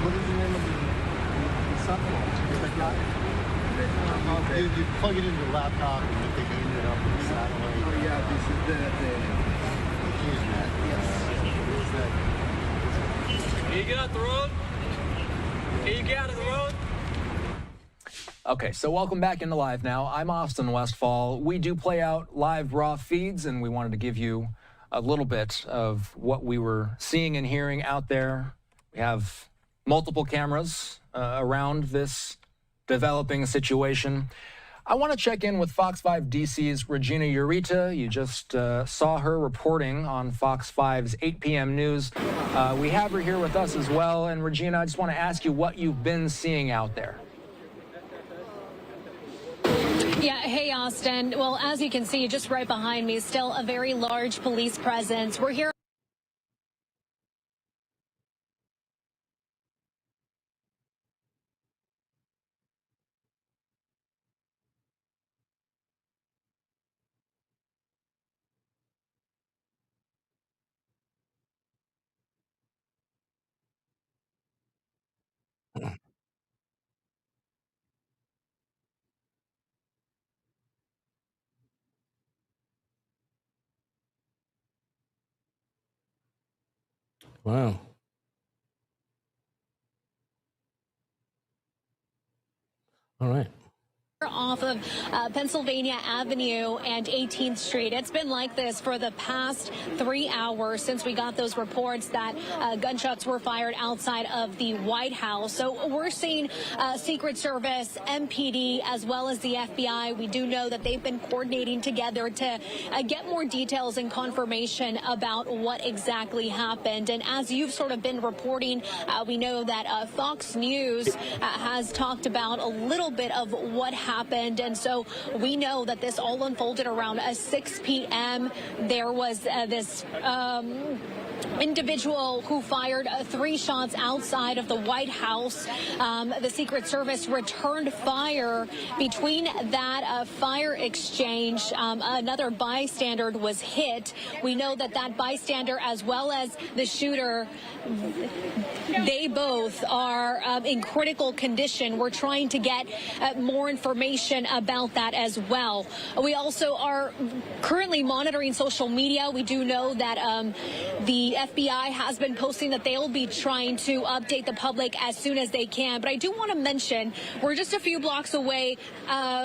Speaker 16: what is the name of the supplement? You plug it into the laptop and if they gain it up with the satellite. Oh yeah, this is the Hazmat. Yes. What is that?
Speaker 2: Can you get off the road? Can you get out of the road?
Speaker 15: Okay, so welcome back into Live Now. I'm Austin Westfall. We do play out live raw feeds, and we wanted to give you a little bit of what we were seeing and hearing out there. We have multiple cameras around this developing situation. I want to check in with Fox 5 DC's Regina Ureta. You just saw her reporting on Fox 5's 8 p.m. news. We have her here with us as well. And Regina, I just want to ask you what you've been seeing out there.
Speaker 10: Yeah, hey, Austin. Well, as you can see, just right behind me, still a very large police presence. We're here.
Speaker 1: Wow. All right.
Speaker 10: Off of Pennsylvania Avenue and 18th Street. It's been like this for the past 3 hours since we got those reports that gunshots were fired outside of the White House. So we're seeing Secret Service, MPD, as well as the FBI. We do know that they've been coordinating together to get more details and confirmation about what exactly happened. And as you've sort of been reporting, we know that Fox News has talked about a little bit of what happened, and so we know that this all unfolded around 6 p.m. There was this individual who fired 3 shots outside of the White House. The Secret Service returned fire. Between that fire exchange, another bystander was hit. We know that that bystander, as well as the shooter, they both are in critical condition. We're trying to get more information about that as well. We also are currently monitoring social media. We do know that the FBI has been posting that they'll be trying to update the public as soon as they can. But I do want to mention we're just a few blocks away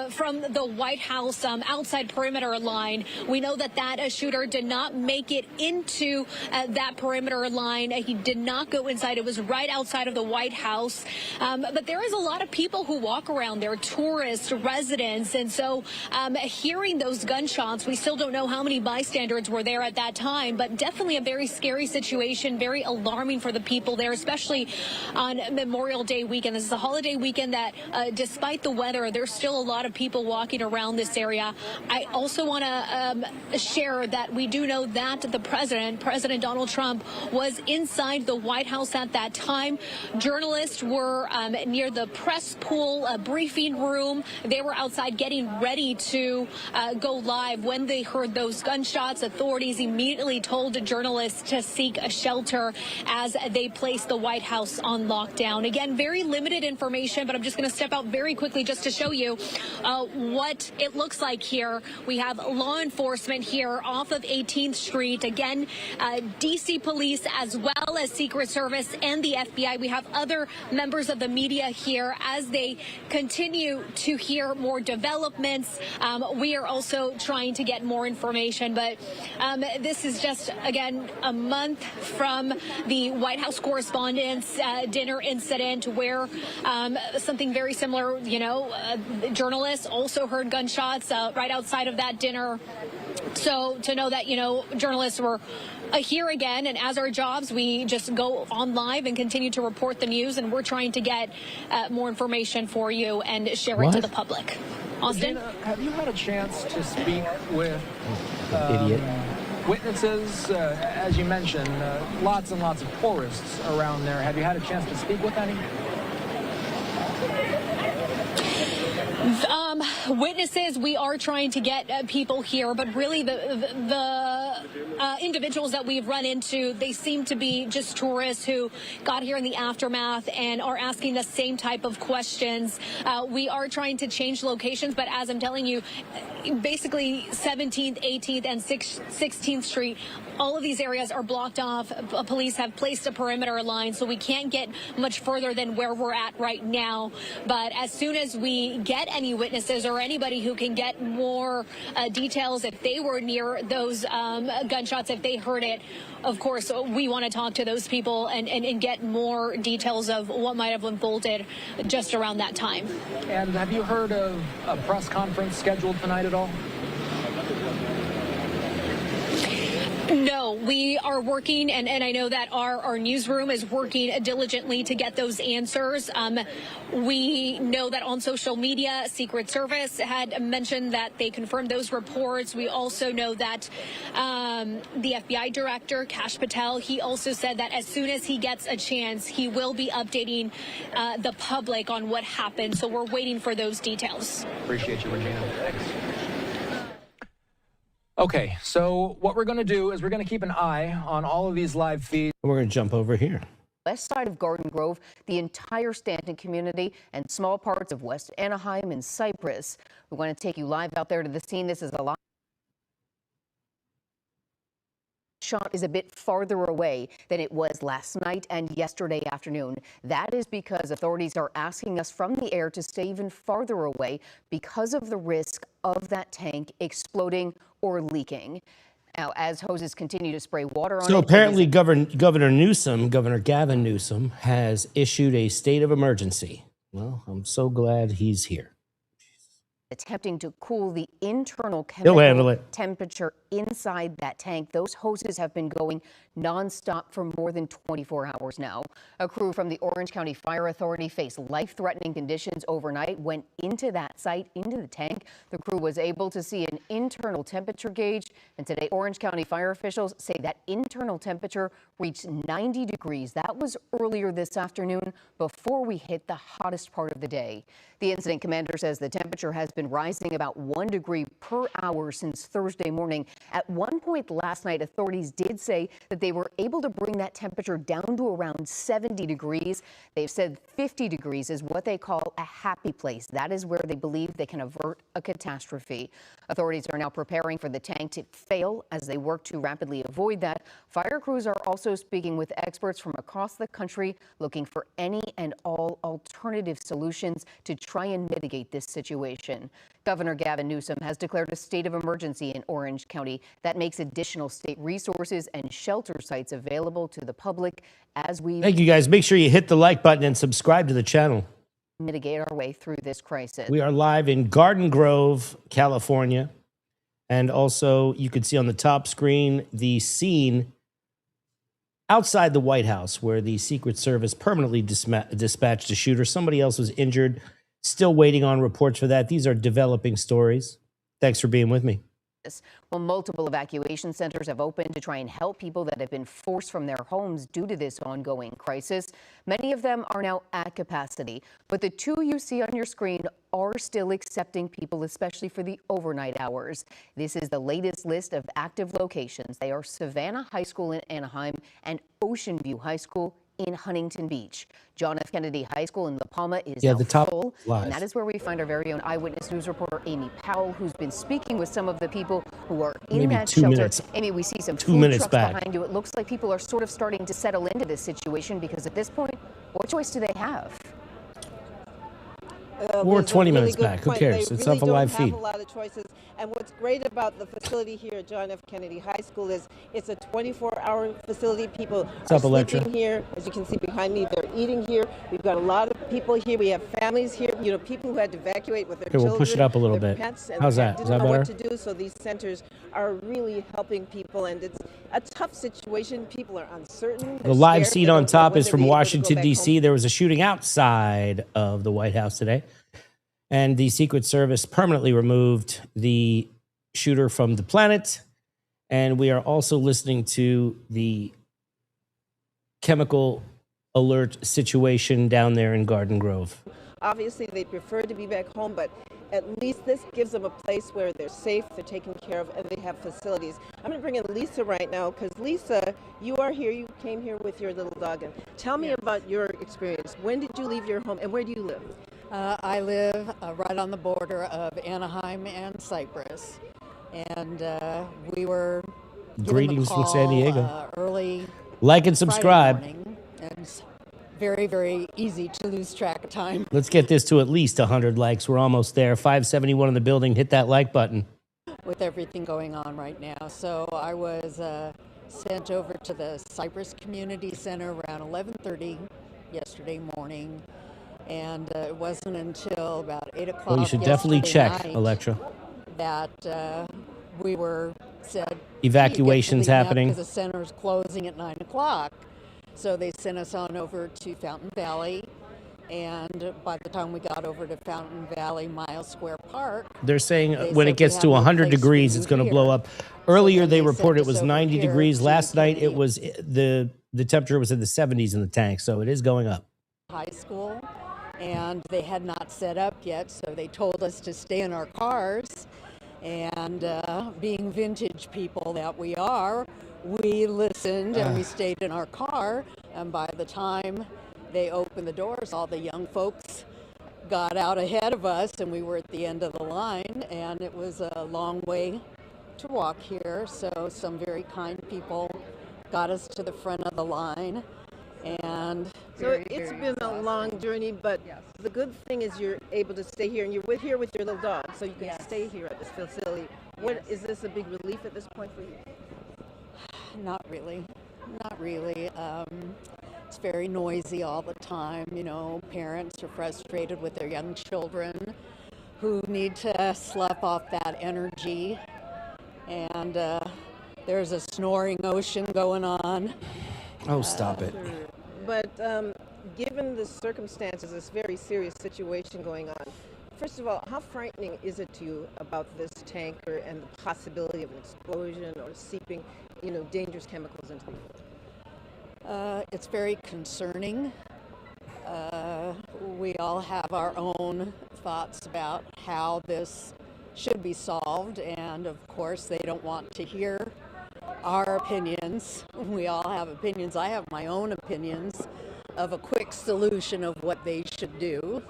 Speaker 10: from the White House outside perimeter line. We know that that shooter did not make it into that perimeter line. He did not go inside. It was right outside of the White House. But there is a lot of people who walk around there, tourists, residents. And so hearing those gunshots, we still don't know how many bystanders were there at that time, but definitely a very scary situation, very alarming for the people there, especially on Memorial Day weekend. This is a holiday weekend that, despite the weather, there's still a lot of people walking around this area. I also want to share that we do know that the President Donald Trump, was inside the White House at that time. Journalists were near the press pool briefing room. They were outside getting ready to go live when they heard those gunshots. Authorities immediately told journalists to seek a shelter as they placed the White House on lockdown. Again, very limited information, but I'm just going to step out very quickly just to show you what it looks like here. We have law enforcement here off of 18th Street. Again, DC police as well as Secret Service and the FBI. We have other members of the media here as they continue to hear more developments. We are also trying to get more information, but this is just, again, a month from the White House Correspondents' Dinner incident where something very similar, journalists also heard gunshots right outside of that dinner. So to know that, journalists were here again, and as our jobs, we just go on live and continue to report the news, and we're trying to get more information for you and share it to the public. Austin?
Speaker 15: Regina, have you had a chance to speak with witnesses? As you mentioned, lots and lots of tourists around there. Have you had a chance to speak with any?
Speaker 10: Witnesses, we are trying to get people here, but really the individuals that we've run into, they seem to be just tourists who got here in the aftermath and are asking the same type of questions. We are trying to change locations, but as I'm telling you, basically 17th, 18th, and 16th Street, all of these areas are blocked off. Police have placed a perimeter line, so we can't get much further than where we're at right now. But as soon as we get any witnesses or anybody who can get more details, if they were near those gunshots, gunshots. If they heard it, of course, we want to talk to those people and get more details of what might have unfolded just around that time.
Speaker 15: And have you heard of a press conference scheduled tonight at all?
Speaker 10: No, we are working, and I know that our newsroom is working diligently to get those answers. We know that on social media, Secret Service had mentioned that they confirmed those reports. We also know that the FBI director, Kash Patel, he also said that as soon as he gets a chance, he will be updating the public on what happened. So we're waiting for those details.
Speaker 15: Appreciate you, Regina. Thanks. Okay, so what we're going to do is we're going to keep an eye on all of these live feeds.
Speaker 1: We're going to jump over here.
Speaker 17: West side of Garden Grove, the entire Stanton community, and small parts of West Anaheim and Cypress. We want to take you live out there to the scene. This is a live shot is a bit farther away than it was last night and yesterday afternoon. That is because authorities are asking us from the air to stay even farther away because of the risk of that tank exploding or leaking. Now, as hoses continue to spray water on
Speaker 1: So
Speaker 17: it,
Speaker 1: apparently Governor Gavin Newsom has issued a state of emergency. Well, I'm so glad he's here.
Speaker 17: attempting to cool the internal
Speaker 1: He'll handle
Speaker 17: chemical
Speaker 1: it.
Speaker 17: temperature inside that tank. Those hoses have been going nonstop for more than 24 hours now. A crew from the Orange County Fire Authority faced life-threatening conditions overnight, went into that site, into the tank. The crew was able to see an internal temperature gauge, and today Orange County fire officials say that internal temperature reached 90 degrees. That was earlier this afternoon before we hit the hottest part of the day. The incident commander says the temperature has been rising about 1 degree per hour since Thursday morning. At one point last night, authorities did say that they were able to bring that temperature down to around 70 degrees. They've said 50 degrees is what they call a happy place. That is where they believe they can avert a catastrophe. Authorities are now preparing for the tank to fail as they work to rapidly avoid that. Fire crews are also speaking with experts from across the country, looking for any and all alternative solutions to try and mitigate this situation. Governor Gavin Newsom has declared a state of emergency in Orange County that makes additional state resources and shelter sites available to the public as we
Speaker 1: Thank you, guys. Make sure you hit the like button and subscribe to the channel.
Speaker 17: mitigate our way through this crisis.
Speaker 1: We are live in Garden Grove, California. And also, you can see on the top screen the scene outside the White House where the Secret Service permanently dispatched a shooter. Somebody else was injured. Still waiting on reports for that. These are developing stories. Thanks for being with me.
Speaker 17: Well, multiple evacuation centers have opened to try and help people that have been forced from their homes due to this ongoing crisis. Many of them are now at capacity, but the two you see on your screen are still accepting people, especially for the overnight hours. This is the latest list of active locations. They are Savannah High School in Anaheim and Ocean View High School in Huntington Beach. John F. Kennedy High School in La Palma is now
Speaker 1: the top
Speaker 17: full,
Speaker 1: live.
Speaker 17: and that is where we find our very own eyewitness news reporter Amy Powell, who's been speaking with some of the people who are in
Speaker 1: Maybe
Speaker 17: that
Speaker 1: 2
Speaker 17: shelter.
Speaker 1: minutes.
Speaker 17: Amy, we see some
Speaker 1: 2
Speaker 17: food
Speaker 1: minutes
Speaker 17: trucks
Speaker 1: back.
Speaker 17: behind you. It looks like people are sort of starting to settle into this situation because at this point, what choice do they have?
Speaker 1: Or 20 minutes
Speaker 18: good
Speaker 1: back. Who
Speaker 18: point.
Speaker 1: cares?
Speaker 18: They
Speaker 1: It's
Speaker 18: really
Speaker 1: off a live
Speaker 18: don't have
Speaker 1: feed.
Speaker 18: a lot of choices. And what's great about the facility here at John F. Kennedy High School is it's a 24-hour facility. People
Speaker 1: What's
Speaker 18: are
Speaker 1: up, Electra?
Speaker 18: sleeping here. As you can see behind me, they're eating here. We've got a lot of people here. We have families here. You know, people who had to evacuate with their
Speaker 1: Okay,
Speaker 18: children.
Speaker 1: we'll push it up a little
Speaker 18: their
Speaker 1: bit.
Speaker 18: Pets, and
Speaker 1: How's
Speaker 18: they
Speaker 1: that? Is
Speaker 18: didn't
Speaker 1: that
Speaker 18: know
Speaker 1: better?
Speaker 18: what to do. So these centers are really helping people, and it's a tough situation. People are uncertain.
Speaker 1: The
Speaker 18: They're
Speaker 1: live
Speaker 18: scared.
Speaker 1: seed
Speaker 18: They
Speaker 1: on
Speaker 18: don't know
Speaker 1: top
Speaker 18: when
Speaker 1: is
Speaker 18: they'll
Speaker 1: from
Speaker 18: be able to go
Speaker 1: Washington,
Speaker 18: back
Speaker 1: D.C.
Speaker 18: home.
Speaker 1: There was a shooting outside of the White House today, and the Secret Service permanently removed the shooter from the planet. And we are also listening to the chemical alert situation down there in Garden Grove.
Speaker 18: Obviously, they prefer to be back home, but at least this gives them a place where they're safe, they're taken care of, and they have facilities. I'm going to bring in Lisa right now, because Lisa, you are here. You came here with your little dog. And tell me about your experience. When did you leave your home, and where do you live?
Speaker 19: I live right on the border of Anaheim and Cypress, and we were given
Speaker 1: Greetings
Speaker 19: the
Speaker 1: from
Speaker 19: call,
Speaker 1: San Diego.
Speaker 19: Early
Speaker 1: Like and
Speaker 19: Friday
Speaker 1: subscribe.
Speaker 19: morning, and it's very, very easy to lose track of time.
Speaker 1: Let's get this to at least 100 likes. We're almost there. 571 in the building. Hit that like button.
Speaker 19: with everything going on right now. So I was sent over to the Cypress Community Center around 11:30 yesterday morning, and it wasn't until about 8 o'clock
Speaker 1: Well, you should definitely
Speaker 19: yesterday
Speaker 1: check,
Speaker 19: night
Speaker 1: Electra.
Speaker 19: that we were said
Speaker 1: Evacuations happening.
Speaker 19: because the center's closing at 9 o'clock. So they sent us on over to Fountain Valley, and by the time we got over to Fountain Valley Miles Square Park,
Speaker 1: They're saying
Speaker 19: they
Speaker 1: when
Speaker 19: said
Speaker 1: it gets
Speaker 19: we
Speaker 1: to
Speaker 19: have no
Speaker 1: 100
Speaker 19: place for
Speaker 1: degrees,
Speaker 19: you
Speaker 1: it's going to
Speaker 19: here.
Speaker 1: blow up. Earlier,
Speaker 19: then
Speaker 1: they
Speaker 19: they
Speaker 1: reported it
Speaker 19: sent
Speaker 1: was
Speaker 19: us over
Speaker 1: 90
Speaker 19: here
Speaker 1: degrees.
Speaker 19: to
Speaker 1: Last night, it
Speaker 19: Kennedy
Speaker 1: was the temperature was in the 70s in the tank, so it is going up.
Speaker 19: High School, and they had not set up yet, so they told us to stay in our cars. And being vintage people that we are, we listened and we stayed in our car. And by the time they opened the doors, all the young folks got out ahead of us, and we were at the end of the line. And it was a long way to walk here. So some very kind people got us to the front of the line. And
Speaker 18: so it's been a long journey, but the good thing is you're able to stay here, and you're here with your little dog, so you can stay here at this facility. What is this a big relief at this point for you?
Speaker 19: Not really. Not really. It's very noisy all the time. You know, parents are frustrated with their young children who need to slough off that energy. And there's a snoring ocean going on.
Speaker 1: Oh, stop it.
Speaker 18: But given the circumstances, this very serious situation going on, first of all, how frightening is it to you about this tanker and the possibility of an explosion or seeping, dangerous chemicals into the water?
Speaker 19: It's very concerning. We all have our own thoughts about how this should be solved, and of course they don't want to hear our opinions. We all have opinions. I have my own opinions of a quick solution of what they should do,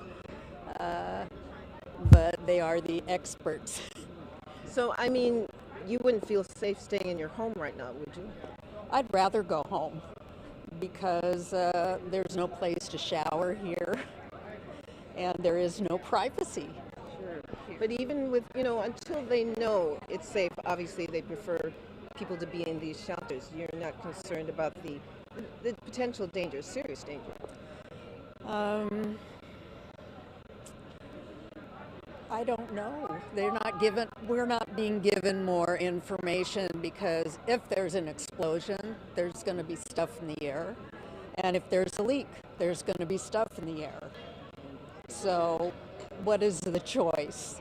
Speaker 19: but they are the experts.
Speaker 18: So, I mean, you wouldn't feel safe staying in your home right now, would you?
Speaker 19: I'd rather go home because there's no place to shower here, and there is no privacy.
Speaker 18: Sure. But even with, until they know it's safe, obviously they prefer people to be in these shelters. You're not concerned about the potential danger, serious danger?
Speaker 19: I don't know. We're not being given more information, because if there's an explosion, there's going to be stuff in the air. And if there's a leak, there's going to be stuff in the air. So what is the choice?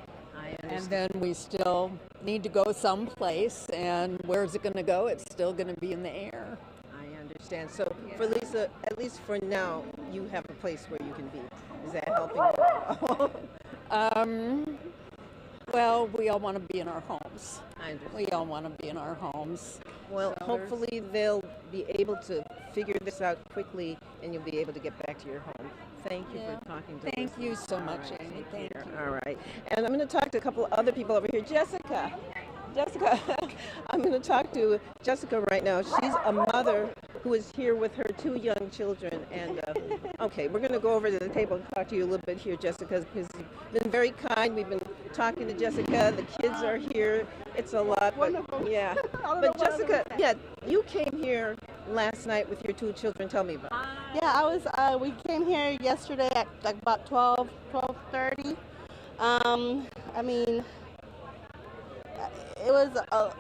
Speaker 19: And then we still need to go someplace, and where's it going to go? It's still going to be in the air.
Speaker 18: I understand. So for Lisa, at least for now, you have a place where you can be. Is that helping you?
Speaker 19: Well, we all want to be in our homes.
Speaker 18: I understand.
Speaker 19: We all want to be in our homes.
Speaker 18: Well, hopefully they'll be able to figure this out quickly, and you'll be able to get back to your home. Thank you for talking to us.
Speaker 19: Thank you so much, Amy. Thank you.
Speaker 18: All right. And I'm going to talk to a couple of other people over here. Jessica, I'm going to talk to Jessica right now. She's a mother who is here with her two young children. And okay, we're going to go over to the table and talk to you a little bit here, Jessica, because you've been very kind. We've been talking to Jessica. The kids are here. It's a lot. Wonderful. But, yeah. But Jessica, you came here last night with your two children. Tell me about it.
Speaker 20: Yeah, we came here yesterday at like about 12:30. I mean, it was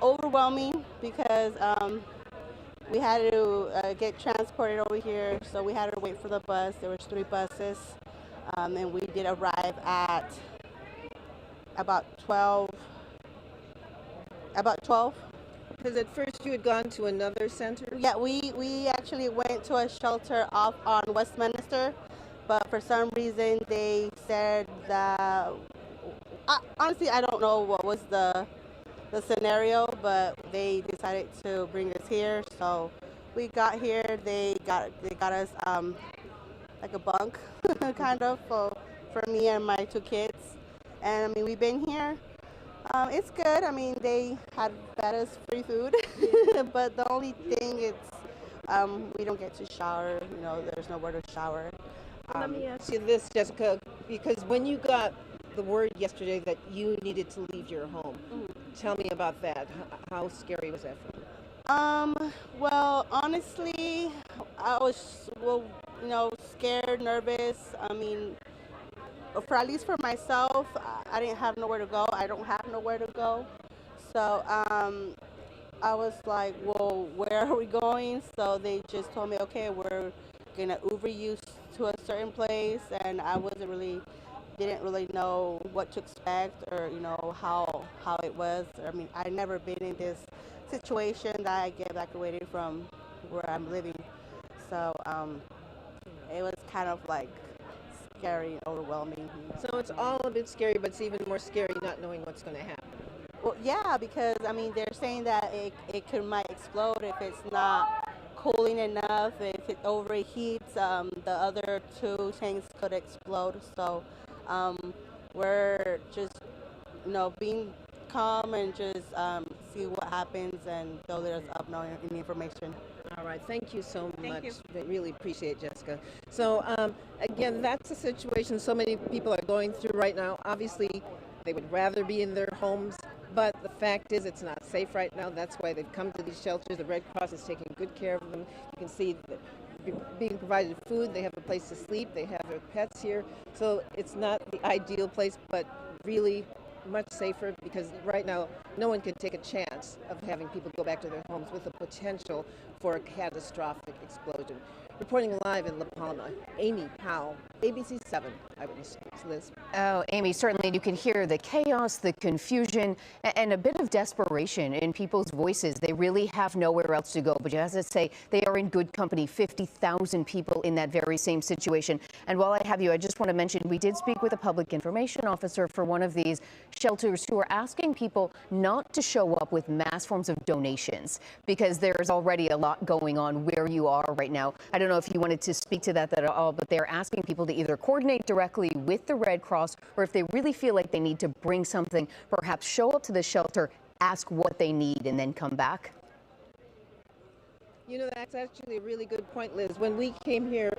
Speaker 20: overwhelming because we had to get transported over here, so we had to wait for the bus. There was 3 buses, and we did arrive at about 12.
Speaker 18: Because at first you had gone to another center?
Speaker 20: Yeah, we actually went to a shelter off on Westminster, but for some reason they said that, honestly, I don't know what was the scenario, but they decided to bring us here. So we got here, they got us like a bunk, kind of, for me and my 2 kids. And I mean, we've been here. It's good. I mean, they had fed us free food, but the only thing is we don't get to shower. There's nowhere to shower.
Speaker 18: Let me ask you this, Jessica, because when you got the word yesterday that you needed to leave your home. Tell me about that. How scary was that for you?
Speaker 20: Well, honestly, I was, scared, nervous. I mean, at least for myself, I didn't have nowhere to go. I don't have nowhere to go. So, I was like, well, where are we going? So they just told me, okay, we're gonna Uber you to a certain place, and I didn't really know what to expect, or how it was. I mean, I'd never been in this situation that I get evacuated from where I'm living. So it was kind of like scary and overwhelming.
Speaker 18: So it's all a bit scary, but it's even more scary not knowing what's going to happen.
Speaker 20: Well, yeah, because I mean, they're saying that it might explode if it's not cooling enough. If it overheats, the other two tanks could explode. So we're just, being calm and just see what happens, and they'll let us up know any information.
Speaker 18: All right, thank you so much. I really appreciate it, Jessica. So again, that's a situation so many people are going through right now. Obviously, they would rather be in their homes, but the fact is it's not safe right now. That's why they've come to these shelters. The Red Cross is taking good care of them. You can see that being provided food, they have a place to sleep, they have their pets here. So it's not the ideal place, but really much safer, because right now no one can take a chance of having people go back to their homes with the potential for a catastrophic explosion. Reporting live in La Palma, Amy Powell, ABC 7 Eyewitness News. Liz.
Speaker 17: Oh, Amy, certainly you can hear the chaos, the confusion, and a bit of desperation in people's voices. They really have nowhere else to go. But as I say, they are in good company, 50,000 people in that very same situation. And while I have you, I just want to mention we did speak with a public information officer for one of these shelters who are asking people not to show up with mass forms of donations, because there's already a lot going on where you are right now. I don't know if you wanted to speak to that at all, but they're asking people to either coordinate directly with the Red Cross, or if they really feel like they need to bring something, perhaps show up to the shelter, ask what they need, and then come back.
Speaker 18: You know, that's actually a really good point, Liz. When we came here,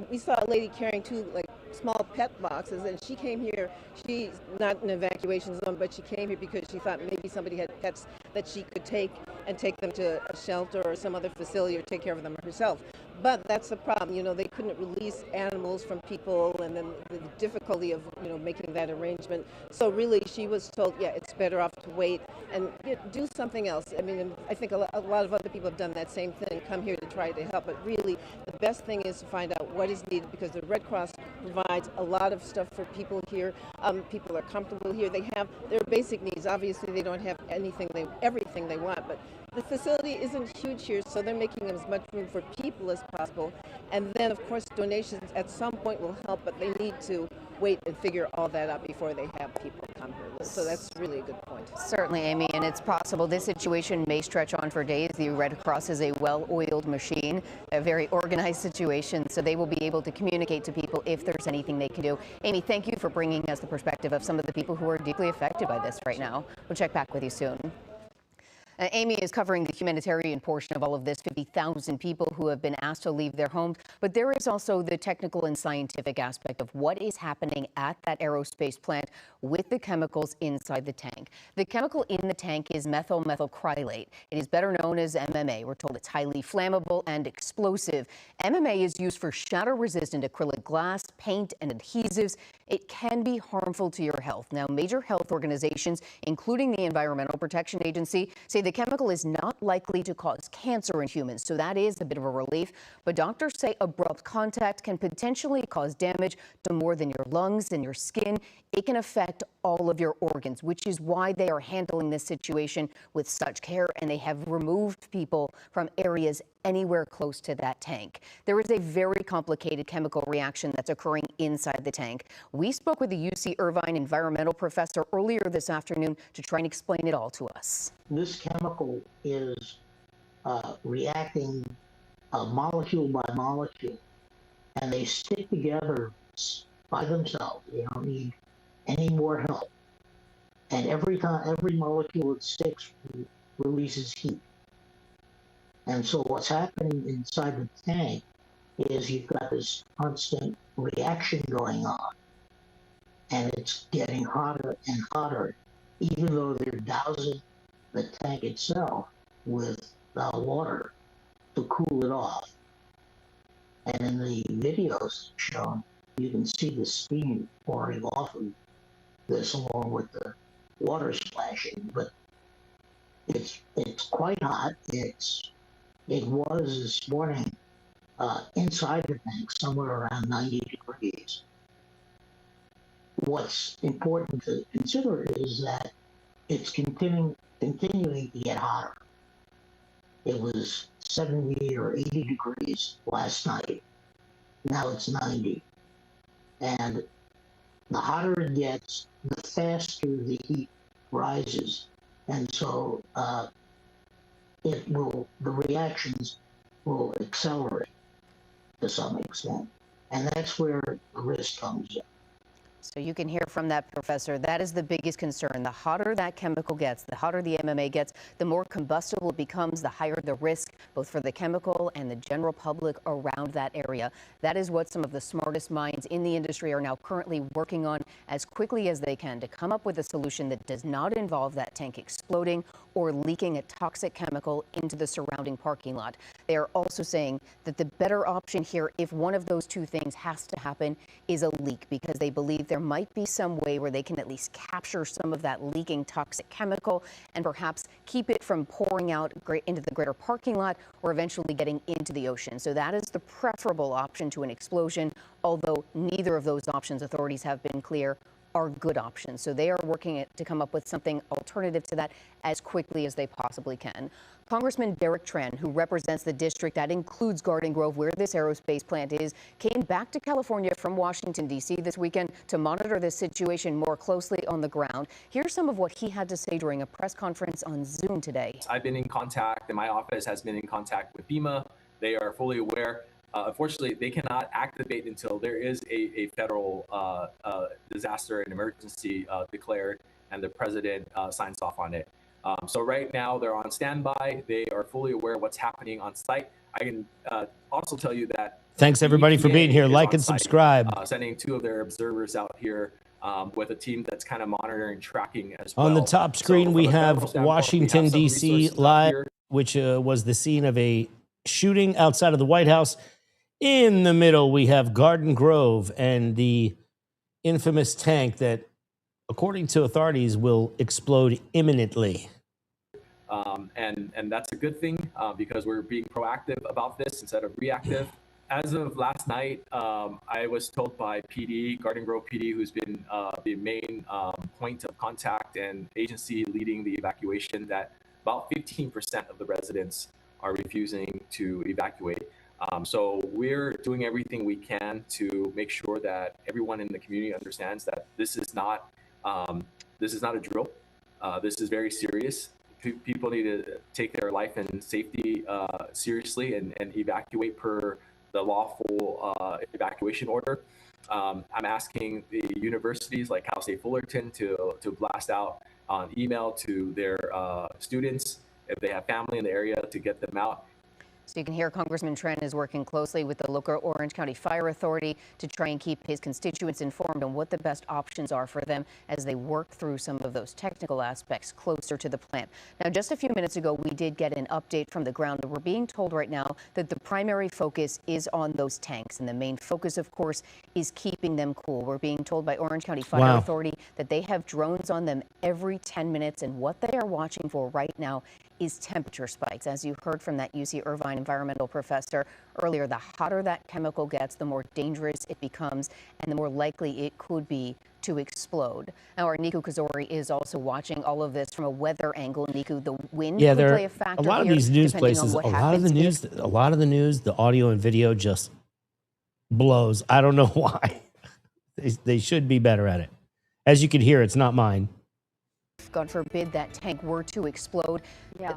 Speaker 18: we saw a lady carrying two small pet boxes, and she came here. She's not in an evacuation zone, but she came here because she thought maybe somebody had pets that she could take them to a shelter or some other facility, or take care of them herself. But that's the problem. You know, they couldn't release animals from people, and then the difficulty of, making that arrangement. So really, she was told, yeah, it's better off to wait and do something else. I mean, I think a lot of other people have done that same thing, come here to try to help. But really, the best thing is to find out what is needed, because the Red Cross provides a lot of stuff for people here. People are comfortable here. They have their basic needs. Obviously, they don't have everything they want, but the facility isn't huge here, so they're making as much room for people as possible. And then, of course, donations at some point will help, but they need to wait and figure all that out before they have people come here. So that's really a good point.
Speaker 17: Certainly, Amy, and it's possible this situation may stretch on for days. The Red Cross is a well-oiled machine, a very organized situation, so they will be able to communicate to people if there's anything they can do. Amy, thank you for bringing us the perspective of some of the people who are deeply affected by this right now. We'll check back with you soon. Amy is covering the humanitarian portion of all of this, 50,000 people who have been asked to leave their homes. But there is also the technical and scientific aspect of what is happening at that aerospace plant with the chemicals inside the tank. The chemical in the tank is methyl methylcrylate. It is better known as MMA. We're told it's highly flammable and explosive. MMA is used for shatter-resistant acrylic glass, paint, and adhesives. It can be harmful to your health. Now, major health organizations, including the Environmental Protection Agency, say the chemical is not likely to cause cancer in humans, so that is a bit of a relief. But doctors say abrupt contact can potentially cause damage to more than your lungs and your skin. It can affect all of your organs, which is why they are handling this situation with such care, and they have removed people from areas anywhere close to that tank. There is a very complicated chemical reaction that's occurring inside the tank. We spoke with the UC Irvine environmental professor earlier this afternoon to try and explain it all to us.
Speaker 21: This chemical is reacting molecule by molecule, and they stick together by themselves. They don't need any more help. And every molecule that sticks releases heat. And so what's happening inside the tank is you've got this constant reaction going on. and it's getting hotter and hotter, even though they're dousing the tank itself with water to cool it off. And in the videos shown, you can see the steam pouring off of this along with the water splashing. But it's quite hot. It was this morning inside the tank somewhere around 90 degrees. What's important to consider is that it's continuing to get hotter. It was 70 or 80 degrees last night. Now it's 90. And the hotter it gets, the faster the heat rises. And so the reactions will accelerate to some extent. And that's where the risk comes in.
Speaker 17: So you can hear from that professor. That is the biggest concern. The hotter that chemical gets, the hotter the MMA gets, the more combustible it becomes, the higher the risk, both for the chemical and the general public around that area. That is what some of the smartest minds in the industry are now currently working on as quickly as they can to come up with a solution that does not involve that tank exploding or leaking a toxic chemical into the surrounding parking lot. They are also saying that the better option here, if one of those two things has to happen, is a leak, because they believe there might be some way where they can at least capture some of that leaking toxic chemical and perhaps keep it from pouring out into the greater parking lot or eventually getting into the ocean. So that is the preferable option to an explosion, although neither of those options, authorities have been clear, are good options. So they are working to come up with something alternative to that as quickly as they possibly can. Congressman Derek Tran, who represents the district that includes Garden Grove, where this aerospace plant is, came back to California from Washington, D.C. this weekend to monitor this situation more closely on the ground. Here's some of what he had to say during a press conference on Zoom today.
Speaker 6: I've been in contact, and my office has been in contact with FEMA. They are fully aware. Unfortunately, they cannot activate until there is a federal disaster and emergency declared and the president signs off on it. So right now they're on standby. They are fully aware of what's happening on site. I can also tell you that.
Speaker 1: Thanks everybody for being here. Like and
Speaker 6: site,
Speaker 1: subscribe.
Speaker 6: Sending 2 of their observers out here with a team that's kind of monitoring, tracking as well.
Speaker 1: On the top screen, we have Washington, D.C. live, which was the scene of a shooting outside of the White House. In the middle, we have Garden Grove and the infamous tank that, according to authorities, will explode imminently.
Speaker 6: And that's a good thing because we're being proactive about this instead of reactive. As of last night, I was told by PD, Garden Grove PD, who's been the main point of contact and agency leading the evacuation, that about 15% of the residents are refusing to evacuate. So we're doing everything we can to make sure that everyone in the community understands that this is not a drill. This is very serious. People need to take their life and safety seriously and evacuate per the lawful evacuation order. I'm asking the universities like Cal State Fullerton to blast out on email to their students, if they have family in the area, to get them out.
Speaker 17: So you can hear Congressman Tran is working closely with the local Orange County Fire Authority to try and keep his constituents informed on what the best options are for them as they work through some of those technical aspects closer to the plant. Now, just a few minutes ago, we did get an update from the ground. We're being told right now that the primary focus is on those tanks, and the main focus, of course, is keeping them cool. We're being told by Orange County Fire Authority that they have drones on them every 10 minutes, and what they are watching for right now is temperature spikes. As you heard from that UC Irvine environmental professor earlier, the hotter that chemical gets, the more dangerous it becomes and the more likely it could be to explode. Now, our Niku Kazori is also watching all of this from a weather angle. Niku, the wind could play a factor
Speaker 1: a lot of
Speaker 17: here,
Speaker 1: these news
Speaker 17: depending
Speaker 1: places,
Speaker 17: on what
Speaker 1: a lot of the news, the audio and video just blows. I don't know why. They should be better at it. As you can hear, it's not mine.
Speaker 17: God forbid that tank were to explode.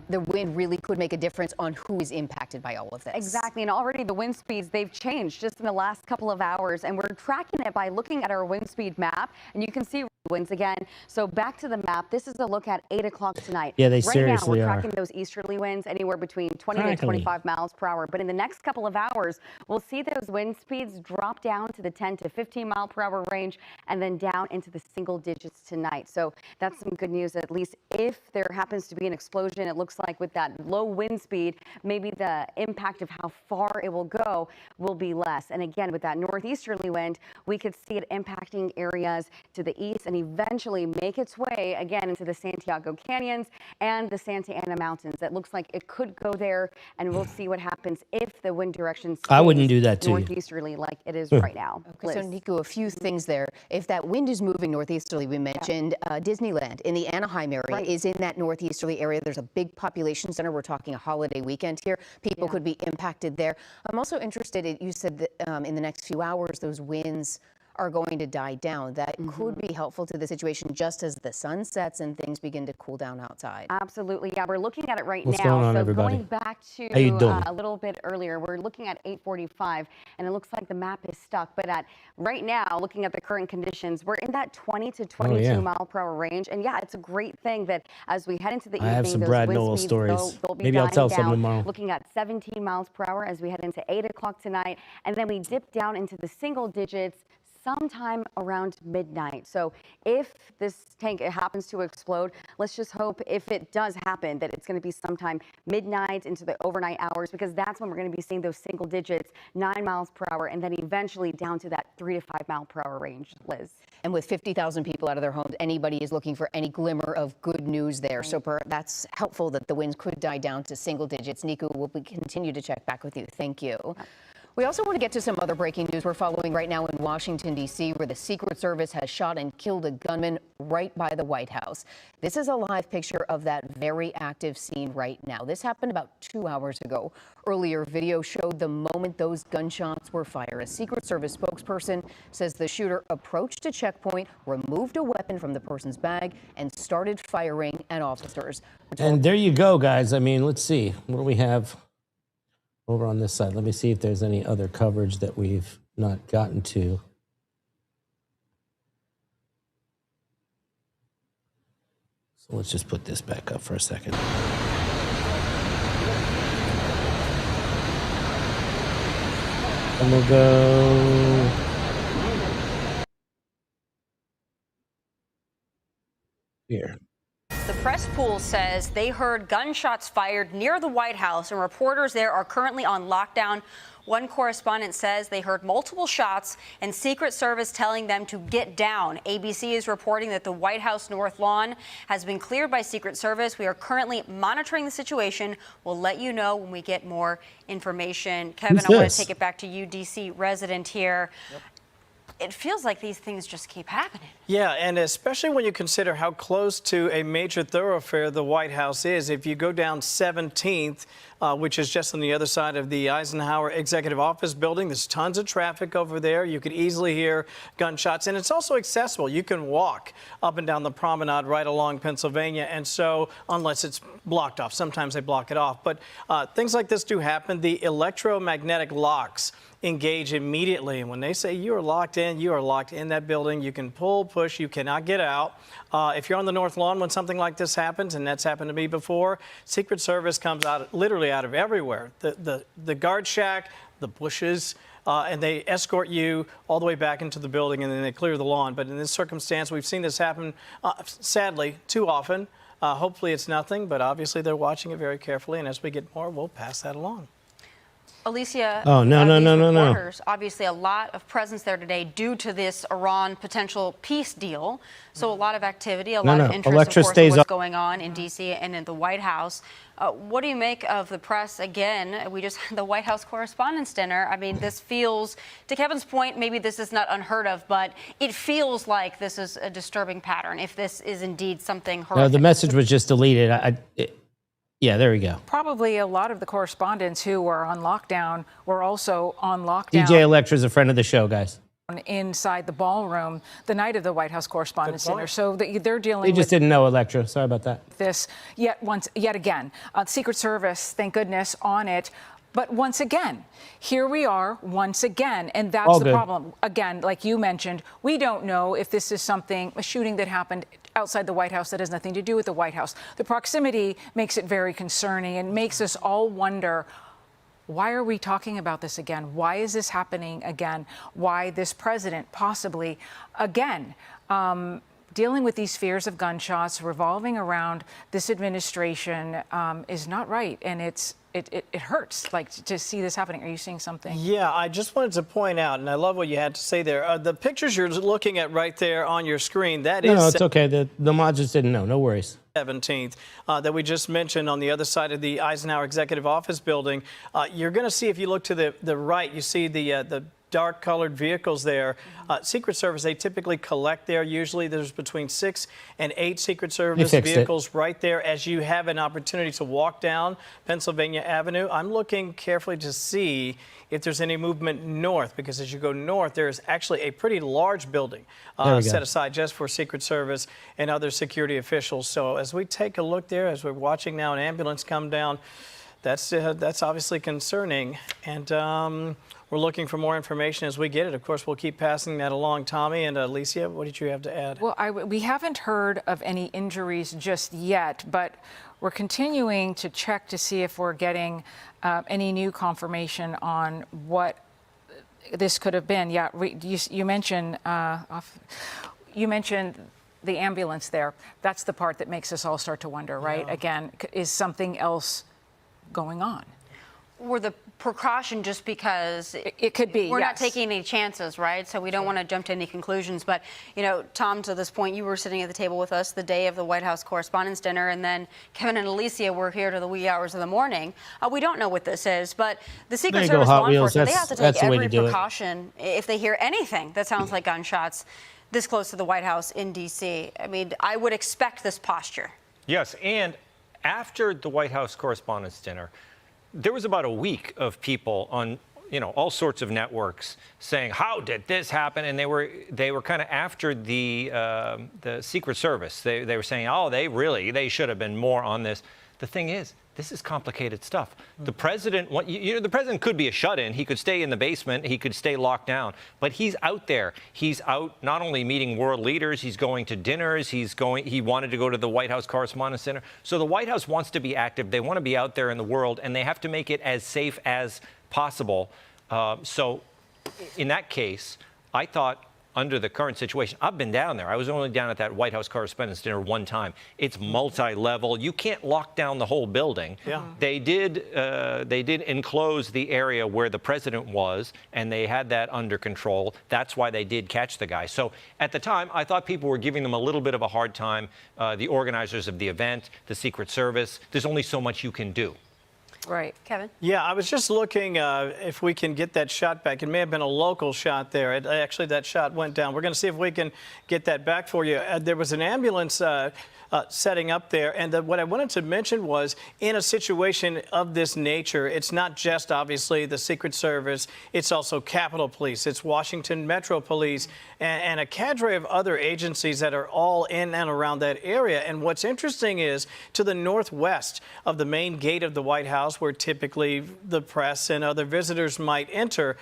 Speaker 17: the wind really could make a difference on who is impacted by all of this.
Speaker 4: Exactly, and already the wind speeds, they've changed just in the last couple of hours, and we're tracking it by looking at our wind speed map, and you can see winds again. So back to the map. This is a look at 8 o'clock tonight.
Speaker 1: Yeah, they
Speaker 4: right
Speaker 1: seriously
Speaker 4: now, we're
Speaker 1: are.
Speaker 4: tracking those easterly winds anywhere between 20 to 25 miles per hour. But in the next couple of hours, we'll see those wind speeds drop down to the 10 to 15 mile per hour range and then down into the single digits tonight. So that's some good news. At least if there happens to be an explosion, it looks like with that low wind speed, maybe the impact of how far it will go will be less. And again, with that northeasterly wind, we could see it impacting areas to the east and eventually make its way again into the Santiago Canyons and the Santa Ana Mountains. It looks like it could go there, and we'll see what happens if the wind direction stays
Speaker 1: I wouldn't do that to you.
Speaker 4: northeasterly like it is right now.
Speaker 17: Okay, so Nico, a few things there. If that wind is moving northeasterly, we mentioned Disneyland in the Anaheim area is in that northeasterly area. There's a big population center. We're talking a holiday weekend here. People could be impacted there. I'm also interested in, you said that in the next few hours, those winds are going to die down. That could be helpful to the situation just as the sun sets and things begin to cool down outside.
Speaker 4: Absolutely. Yeah, we're looking at it right
Speaker 1: What's
Speaker 4: now.
Speaker 1: going on,
Speaker 4: so
Speaker 1: everybody?
Speaker 4: going back to
Speaker 1: How you doing?
Speaker 4: a little bit earlier, we're looking at 8:45, and it looks like the map is stuck. But at right now, looking at the current conditions, we're in that 20 to 22 mile per hour range. And yeah, it's a great thing that as we head into the evening,
Speaker 1: I have some
Speaker 4: those
Speaker 1: Brad
Speaker 4: wind
Speaker 1: Noel
Speaker 4: speeds,
Speaker 1: stories.
Speaker 4: they'll be
Speaker 1: Maybe I'll
Speaker 4: dying
Speaker 1: tell
Speaker 4: down,
Speaker 1: some tomorrow.
Speaker 4: looking at 17 miles per hour as we head into 8 o'clock tonight. And then we dip down into the single digits sometime around midnight. So if this tank happens to explode, let's just hope if it does happen that it's going to be sometime midnight into the overnight hours, because that's when we're going to be seeing those single digits, 9 miles per hour, and then eventually down to that 3 to 5 mile per hour range, Liz.
Speaker 17: And with 50,000 people out of their homes, anybody is looking for any glimmer of good news there. So that's helpful that the winds could die down to single digits. Nico, we'll continue to check back with you. Thank you. We also want to get to some other breaking news we're following right now in Washington, D.C., where the Secret Service has shot and killed a gunman right by the White House. This is a live picture of that very active scene right now. This happened about 2 hours ago. Earlier video showed the moment those gunshots were fired. A Secret Service spokesperson says the shooter approached a checkpoint, removed a weapon from the person's bag, and started firing at officers.
Speaker 1: And there you go, guys. I mean, let's see. What do we have over on this side? Let me see if there's any other coverage that we've not gotten to. So let's just put this back up for a second. And we'll go here.
Speaker 11: The press pool says they heard gunshots fired near the White House, and reporters there are currently on lockdown. One correspondent says they heard multiple shots and Secret Service telling them to get down. ABC is reporting that the White House North Lawn has been cleared by Secret Service. We are currently monitoring the situation. We'll let you know when we get more information. Kevin, I want to take it back to you, D.C. resident here. Yep. It feels like these things just keep happening.
Speaker 14: Yeah, and especially when you consider how close to a major thoroughfare the White House is. If you go down 17th, which is just on the other side of the Eisenhower Executive Office building, there's tons of traffic over there. You could easily hear gunshots, and it's also accessible. You can walk up and down the promenade right along Pennsylvania, and so unless it's blocked off, sometimes they block it off. But things like this do happen. The electromagnetic locks engage immediately, and when they say you are locked in that building. You can pull, push, you cannot get out. If you're on the North Lawn when something like this happens, and that's happened to me before, Secret Service comes out literally out of everywhere. The guard shack, the bushes, and they escort you all the way back into the building, and then they clear the lawn. But in this circumstance, we've seen this happen, sadly, too often. Hopefully it's nothing, but obviously they're watching it very carefully, and as we get more, we'll pass that along.
Speaker 11: Alicia,
Speaker 1: no.
Speaker 11: Obviously, a lot of presence there today due to this Iran potential peace deal. So a lot of activity, a lot of interest, of course, in what's going on in D.C. and in the White House. What do you make of the press? Again, we just had the White House Correspondents' Dinner. I mean, this feels, to Kevin's point, maybe this is not unheard of, but it feels like this is a disturbing pattern if this is indeed something horrific.
Speaker 1: No, the message was just deleted. Yeah, there we go.
Speaker 8: Probably a lot of the correspondents who were on lockdown were also on lockdown.
Speaker 1: DJ Electra's a friend of the show, guys.
Speaker 8: inside the ballroom the night of the White House Correspondents' Dinner. So they're dealing
Speaker 1: They just
Speaker 8: with
Speaker 1: didn't know, Electra. Sorry about that.
Speaker 8: this yet again. Secret Service, thank goodness, on it. But once again, here we are once again, and that's
Speaker 1: All
Speaker 8: the
Speaker 1: good.
Speaker 8: problem. Again, like you mentioned, we don't know if this is a shooting that happened outside the White House that has nothing to do with the White House. The proximity makes it very concerning and makes us all wonder, why are we talking about this again? Why is this happening again? Why this president possibly again dealing with these fears of gunshots revolving around this administration is not right, and it hurts, like, to see this happening. Are you seeing something?
Speaker 14: Yeah, I just wanted to point out, and I love what you had to say there. The pictures you're looking at right there on your screen, that is.
Speaker 1: No, it's okay. The mods just didn't know. No worries.
Speaker 14: 17th that we just mentioned on the other side of the Eisenhower Executive Office building. You're going to see, if you look to the right, you see the dark colored vehicles there. Secret Service, they typically collect there. Usually there's between 6 and 8 Secret Service vehicles right there as you have an opportunity to walk down Pennsylvania Avenue. I'm looking carefully to see if there's any movement north, because as you go north, there's actually a pretty large building set aside just for Secret Service and other security officials. So as we take a look there, as we're watching now an ambulance come down, that's obviously concerning. And we're looking for more information as we get it. Of course, we'll keep passing that along. Tommy and Alicia, what did you have to add?
Speaker 8: Well, we haven't heard of any injuries just yet, but we're continuing to check to see if we're getting any new confirmation on what this could have been. Yeah, you mentioned the ambulance there. That's the part that makes us all start to wonder, right? Yeah. Again, is something else going on?
Speaker 11: Were the precaution just because
Speaker 8: it could be?
Speaker 11: We're not taking any chances, right? So we don't want to jump to any conclusions. But, you know, Tom, to this point, you were sitting at the table with us the day of the White House Correspondents' Dinner, and then Kevin and Alicia were here to the wee hours of the morning. We don't know what this is, but the Secret Service law enforcement, they have to take every precaution if they hear anything that sounds like gunshots this close to the White House in D.C. I mean, I would expect this posture.
Speaker 12: Yes, and after the White House Correspondents' Dinner, there was about a week of people on, all sorts of networks saying, "How did this happen?" And they were kind of after the Secret Service. They were saying, "Oh, they should have been more on this." The thing is, this is complicated stuff. The president, the president could be a shut-in. He could stay in the basement. He could stay locked down. But he's out there. He's out not only meeting world leaders, he's going to dinners. He wanted to go to the White House Correspondents' Dinner. So the White House wants to be active. They want to be out there in the world, and they have to make it as safe as possible. So in that case, I thought, under the current situation, I've been down there. I was only down at that White House Correspondents' Dinner one time. It's multi-level. You can't lock down the whole building. Yeah. They did enclose the area where the president was, and they had that under control. That's why they did catch the guy. So at the time, I thought people were giving them a little bit of a hard time. The organizers of the event, the Secret Service. There's only so much you can do.
Speaker 8: Right.
Speaker 11: Kevin?
Speaker 14: Yeah, I was just looking if we can get that shot back. It may have been a local shot there. Actually, that shot went down. We're going to see if we can get that back for you. There was an ambulance setting up there. And what I wanted to mention was, in a situation of this nature, it's not just obviously the Secret Service, it's also Capitol Police, it's Washington Metro Police, and a cadre of other agencies that are all in and around that area. And what's interesting is, to the northwest of the main gate of the White House, where typically the press and other visitors might enter,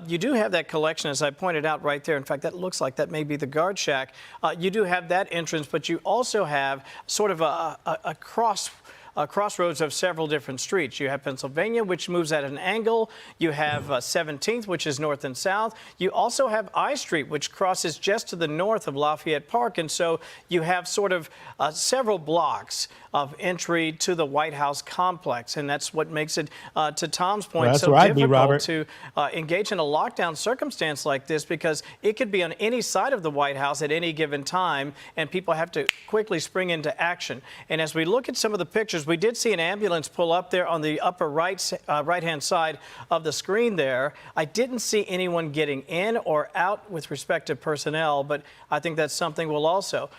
Speaker 14: you do have that collection, as I pointed out right there. In fact, that looks like that may be the guard shack. You do have that entrance, but you also have sort of a crossroads of several different streets. You have Pennsylvania, which moves at an angle. You have 17th, which is north and south. You also have I Street, which crosses just to the north of Lafayette Park. And so you have sort of several blocks of entry to the White House complex. And that's what makes it, to Tom's point, so difficult to engage in a lockdown circumstance like this, because it could be on any side of the White House at any given time, and people have to quickly spring into action. And as we look at some of the pictures, we did see an ambulance pull up there on the upper right-hand side of the screen there. I didn't see anyone getting in or out with respect to personnel, but I think that's something we'll also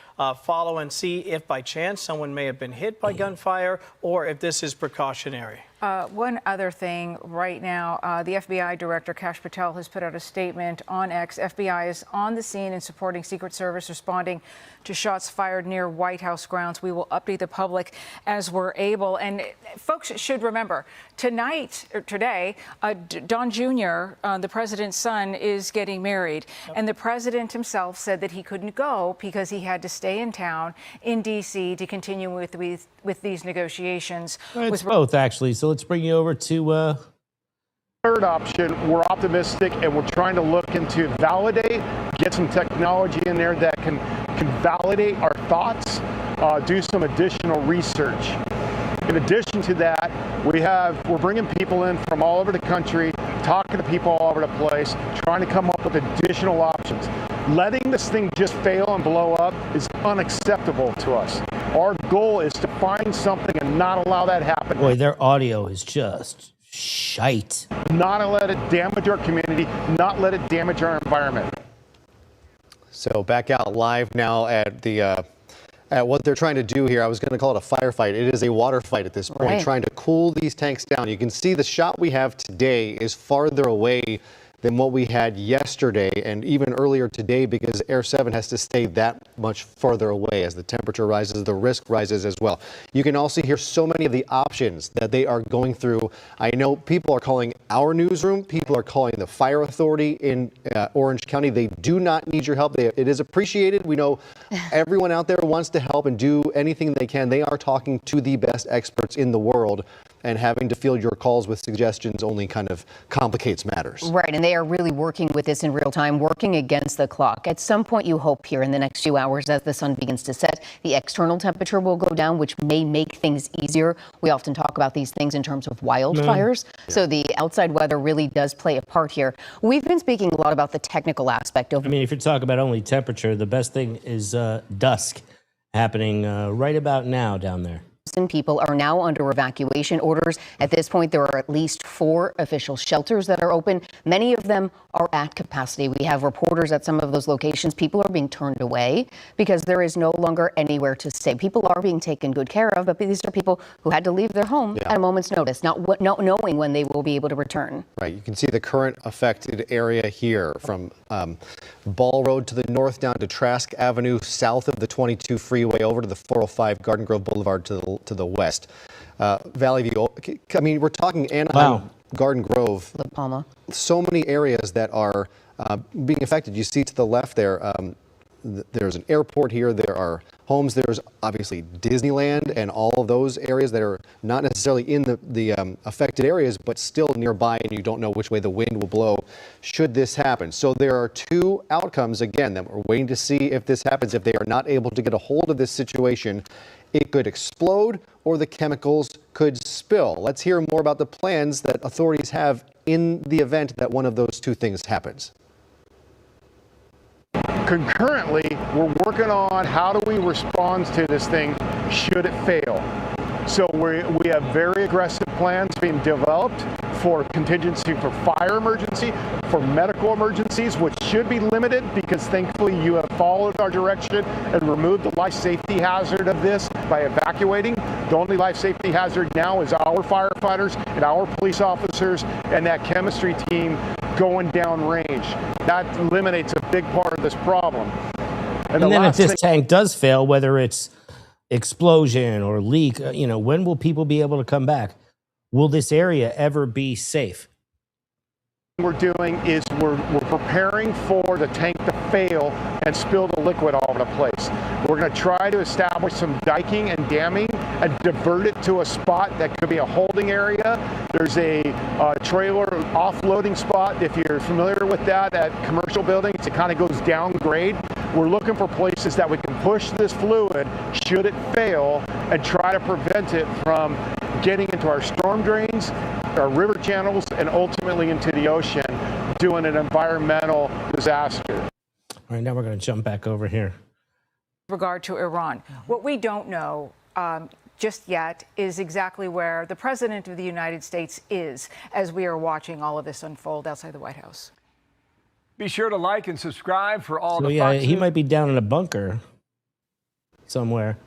Speaker 14: follow and see if by chance someone may have been hit by gunfire or if this is precautionary.
Speaker 8: One other thing right now, the FBI Director Kash Patel has put out a statement on X. FBI is on the scene and supporting Secret Service responding to shots fired near White House grounds. We will update the public as we're able. And folks should remember, today, Don Jr., the president's son, is getting married. And the president himself said that he couldn't go because he had to stay in town in D.C. to continue with these negotiations.
Speaker 1: Well, it's both, actually. So let's bring you over to...
Speaker 3: Third option, we're optimistic and we're trying to look into validate, get some technology in there that can validate our thoughts, do some additional research. In addition to that, we're bringing people in from all over the country, talking to people all over the place, trying to come up with additional options. Letting this thing just fail and blow up is unacceptable to us. Our goal is to find something and not allow that happen.
Speaker 1: Boy, their audio is just shite.
Speaker 3: Not let it damage our community, not let it damage our environment.
Speaker 22: So back out live now at the at what they're trying to do here. I was going to call it a firefight. It is a water fight at this point, trying to cool these tanks down. You can see the shot we have today is farther away than what we had yesterday and even earlier today, because Air 7 has to stay that much farther away. As the temperature rises, the risk rises as well. You can also hear so many of the options that they are going through. I know people are calling our newsroom, people are calling the fire authority in Orange County. They do not need your help. It is appreciated. We know everyone out there wants to help and do anything they can. They are talking to the best experts in the world, and having to field your calls with suggestions only kind of complicates matters.
Speaker 17: Right, and they are really working with this in real time, working against the clock. At some point, you hope here in the next few hours, as the sun begins to set, the external temperature will go down, which may make things easier. We often talk about these things in terms of wildfires. So the outside weather really does play a part here. We've been speaking a lot about the technical aspect of...
Speaker 1: I mean, if you're talking about only temperature, the best thing is dusk happening right about now down there.
Speaker 17: People are now under evacuation orders. At this point, there are at least 4 official shelters that are open. Many of them are at capacity. We have reporters at some of those locations. People are being turned away because there is no longer anywhere to stay. People are being taken good care of, but these are people who had to leave their home at a moment's notice, not knowing when they will be able to return.
Speaker 22: Right. You can see the current affected area here from Ball Road to the north down to Trask Avenue, south of the 22 freeway over to the 405 Garden Grove Boulevard to the west. Valley View, I mean, we're talking Anaheim, Garden Grove,
Speaker 17: La Palma.
Speaker 22: So many areas that are being affected. You see to the left there, there's an airport here, there are homes, there's obviously Disneyland and all of those areas that are not necessarily in the affected areas, but still nearby, and you don't know which way the wind will blow should this happen. So there are 2 outcomes, again, that we're waiting to see if this happens. If they are not able to get a hold of this situation, it could explode or the chemicals could spill. Let's hear more about the plans that authorities have in the event that one of those 2 things happens.
Speaker 3: Concurrently, we're working on how do we respond to this thing should it fail. So we have very aggressive plans being developed for contingency for fire emergency, for medical emergencies, which should be limited because thankfully you have followed our direction and removed the life safety hazard of this by evacuating. The only life safety hazard now is our firefighters and our police officers and that chemistry team going down range. That eliminates a big part of this problem.
Speaker 1: And then if this tank does fail, whether it's explosion or leak, when will people be able to come back? Will this area ever be safe?
Speaker 3: What we're doing is we're preparing for the tank to fail and spill the liquid all over the place. We're going to try to establish some diking and damming and divert it to a spot that could be a holding area. There's a trailer offloading spot, if you're familiar with that, at commercial buildings. It kind of goes down grade. We're looking for places that we can push this fluid should it fail and try to prevent it from getting into our storm drains, our river channels, and ultimately into the ocean, doing an environmental disaster.
Speaker 1: All right, now we're going to jump back over here.
Speaker 8: With regard to Iran, what we don't know just yet is exactly where the President of the United States is as we are watching all of this unfold outside the White House.
Speaker 23: Be sure to like and subscribe for all
Speaker 1: So
Speaker 23: the
Speaker 1: yeah,
Speaker 23: Fox
Speaker 1: he might be down in a bunker somewhere.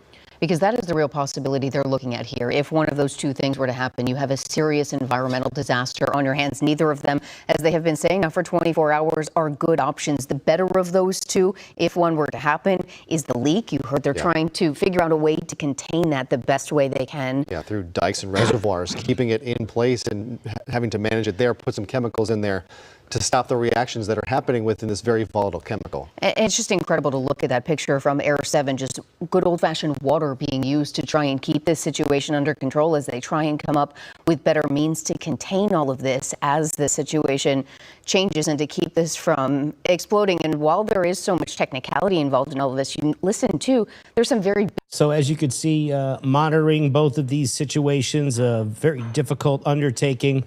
Speaker 17: Because that is the real possibility they're looking at here. If one of those two things were to happen, you have a serious environmental disaster on your hands. Neither of them, as they have been saying now for 24 hours, are good options. The better of those two, if one were to happen, is the leak. You heard they're trying to figure out a way to contain that the best way they can.
Speaker 22: Yeah, through dikes and reservoirs, keeping it in place and having to manage it there, put some chemicals in there to stop the reactions that are happening within this very volatile chemical.
Speaker 17: And it's just incredible to look at that picture from Air 7, just good old-fashioned water being used to try and keep this situation under control as they try and come up with better means to contain all of this as the situation changes and to keep this from exploding. And while there is so much technicality involved in all of this, you listen to, there's some very...
Speaker 1: So as you could see, monitoring both of these situations, a very difficult undertaking.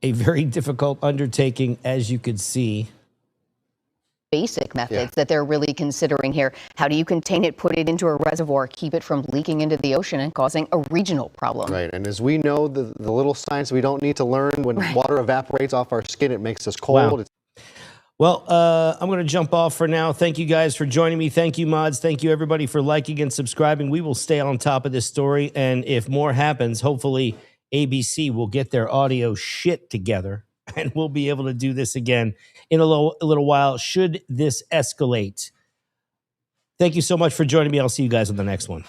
Speaker 1: A very difficult undertaking, as you could see.
Speaker 17: Basic methods that they're really considering here. How do you contain it, put it into a reservoir, keep it from leaking into the ocean and causing a regional problem?
Speaker 22: Right, and as we know, the little science we don't need to learn, when water evaporates off our skin, it makes us cold.
Speaker 1: Wow. Well, I'm going to jump off for now. Thank you guys for joining me. Thank you, mods. Thank you, everybody, for liking and subscribing. We will stay on top of this story, and if more happens, hopefully ABC will get their audio shit together and we'll be able to do this again in a little while should this escalate. Thank you so much for joining me. I'll see you guys on the next one.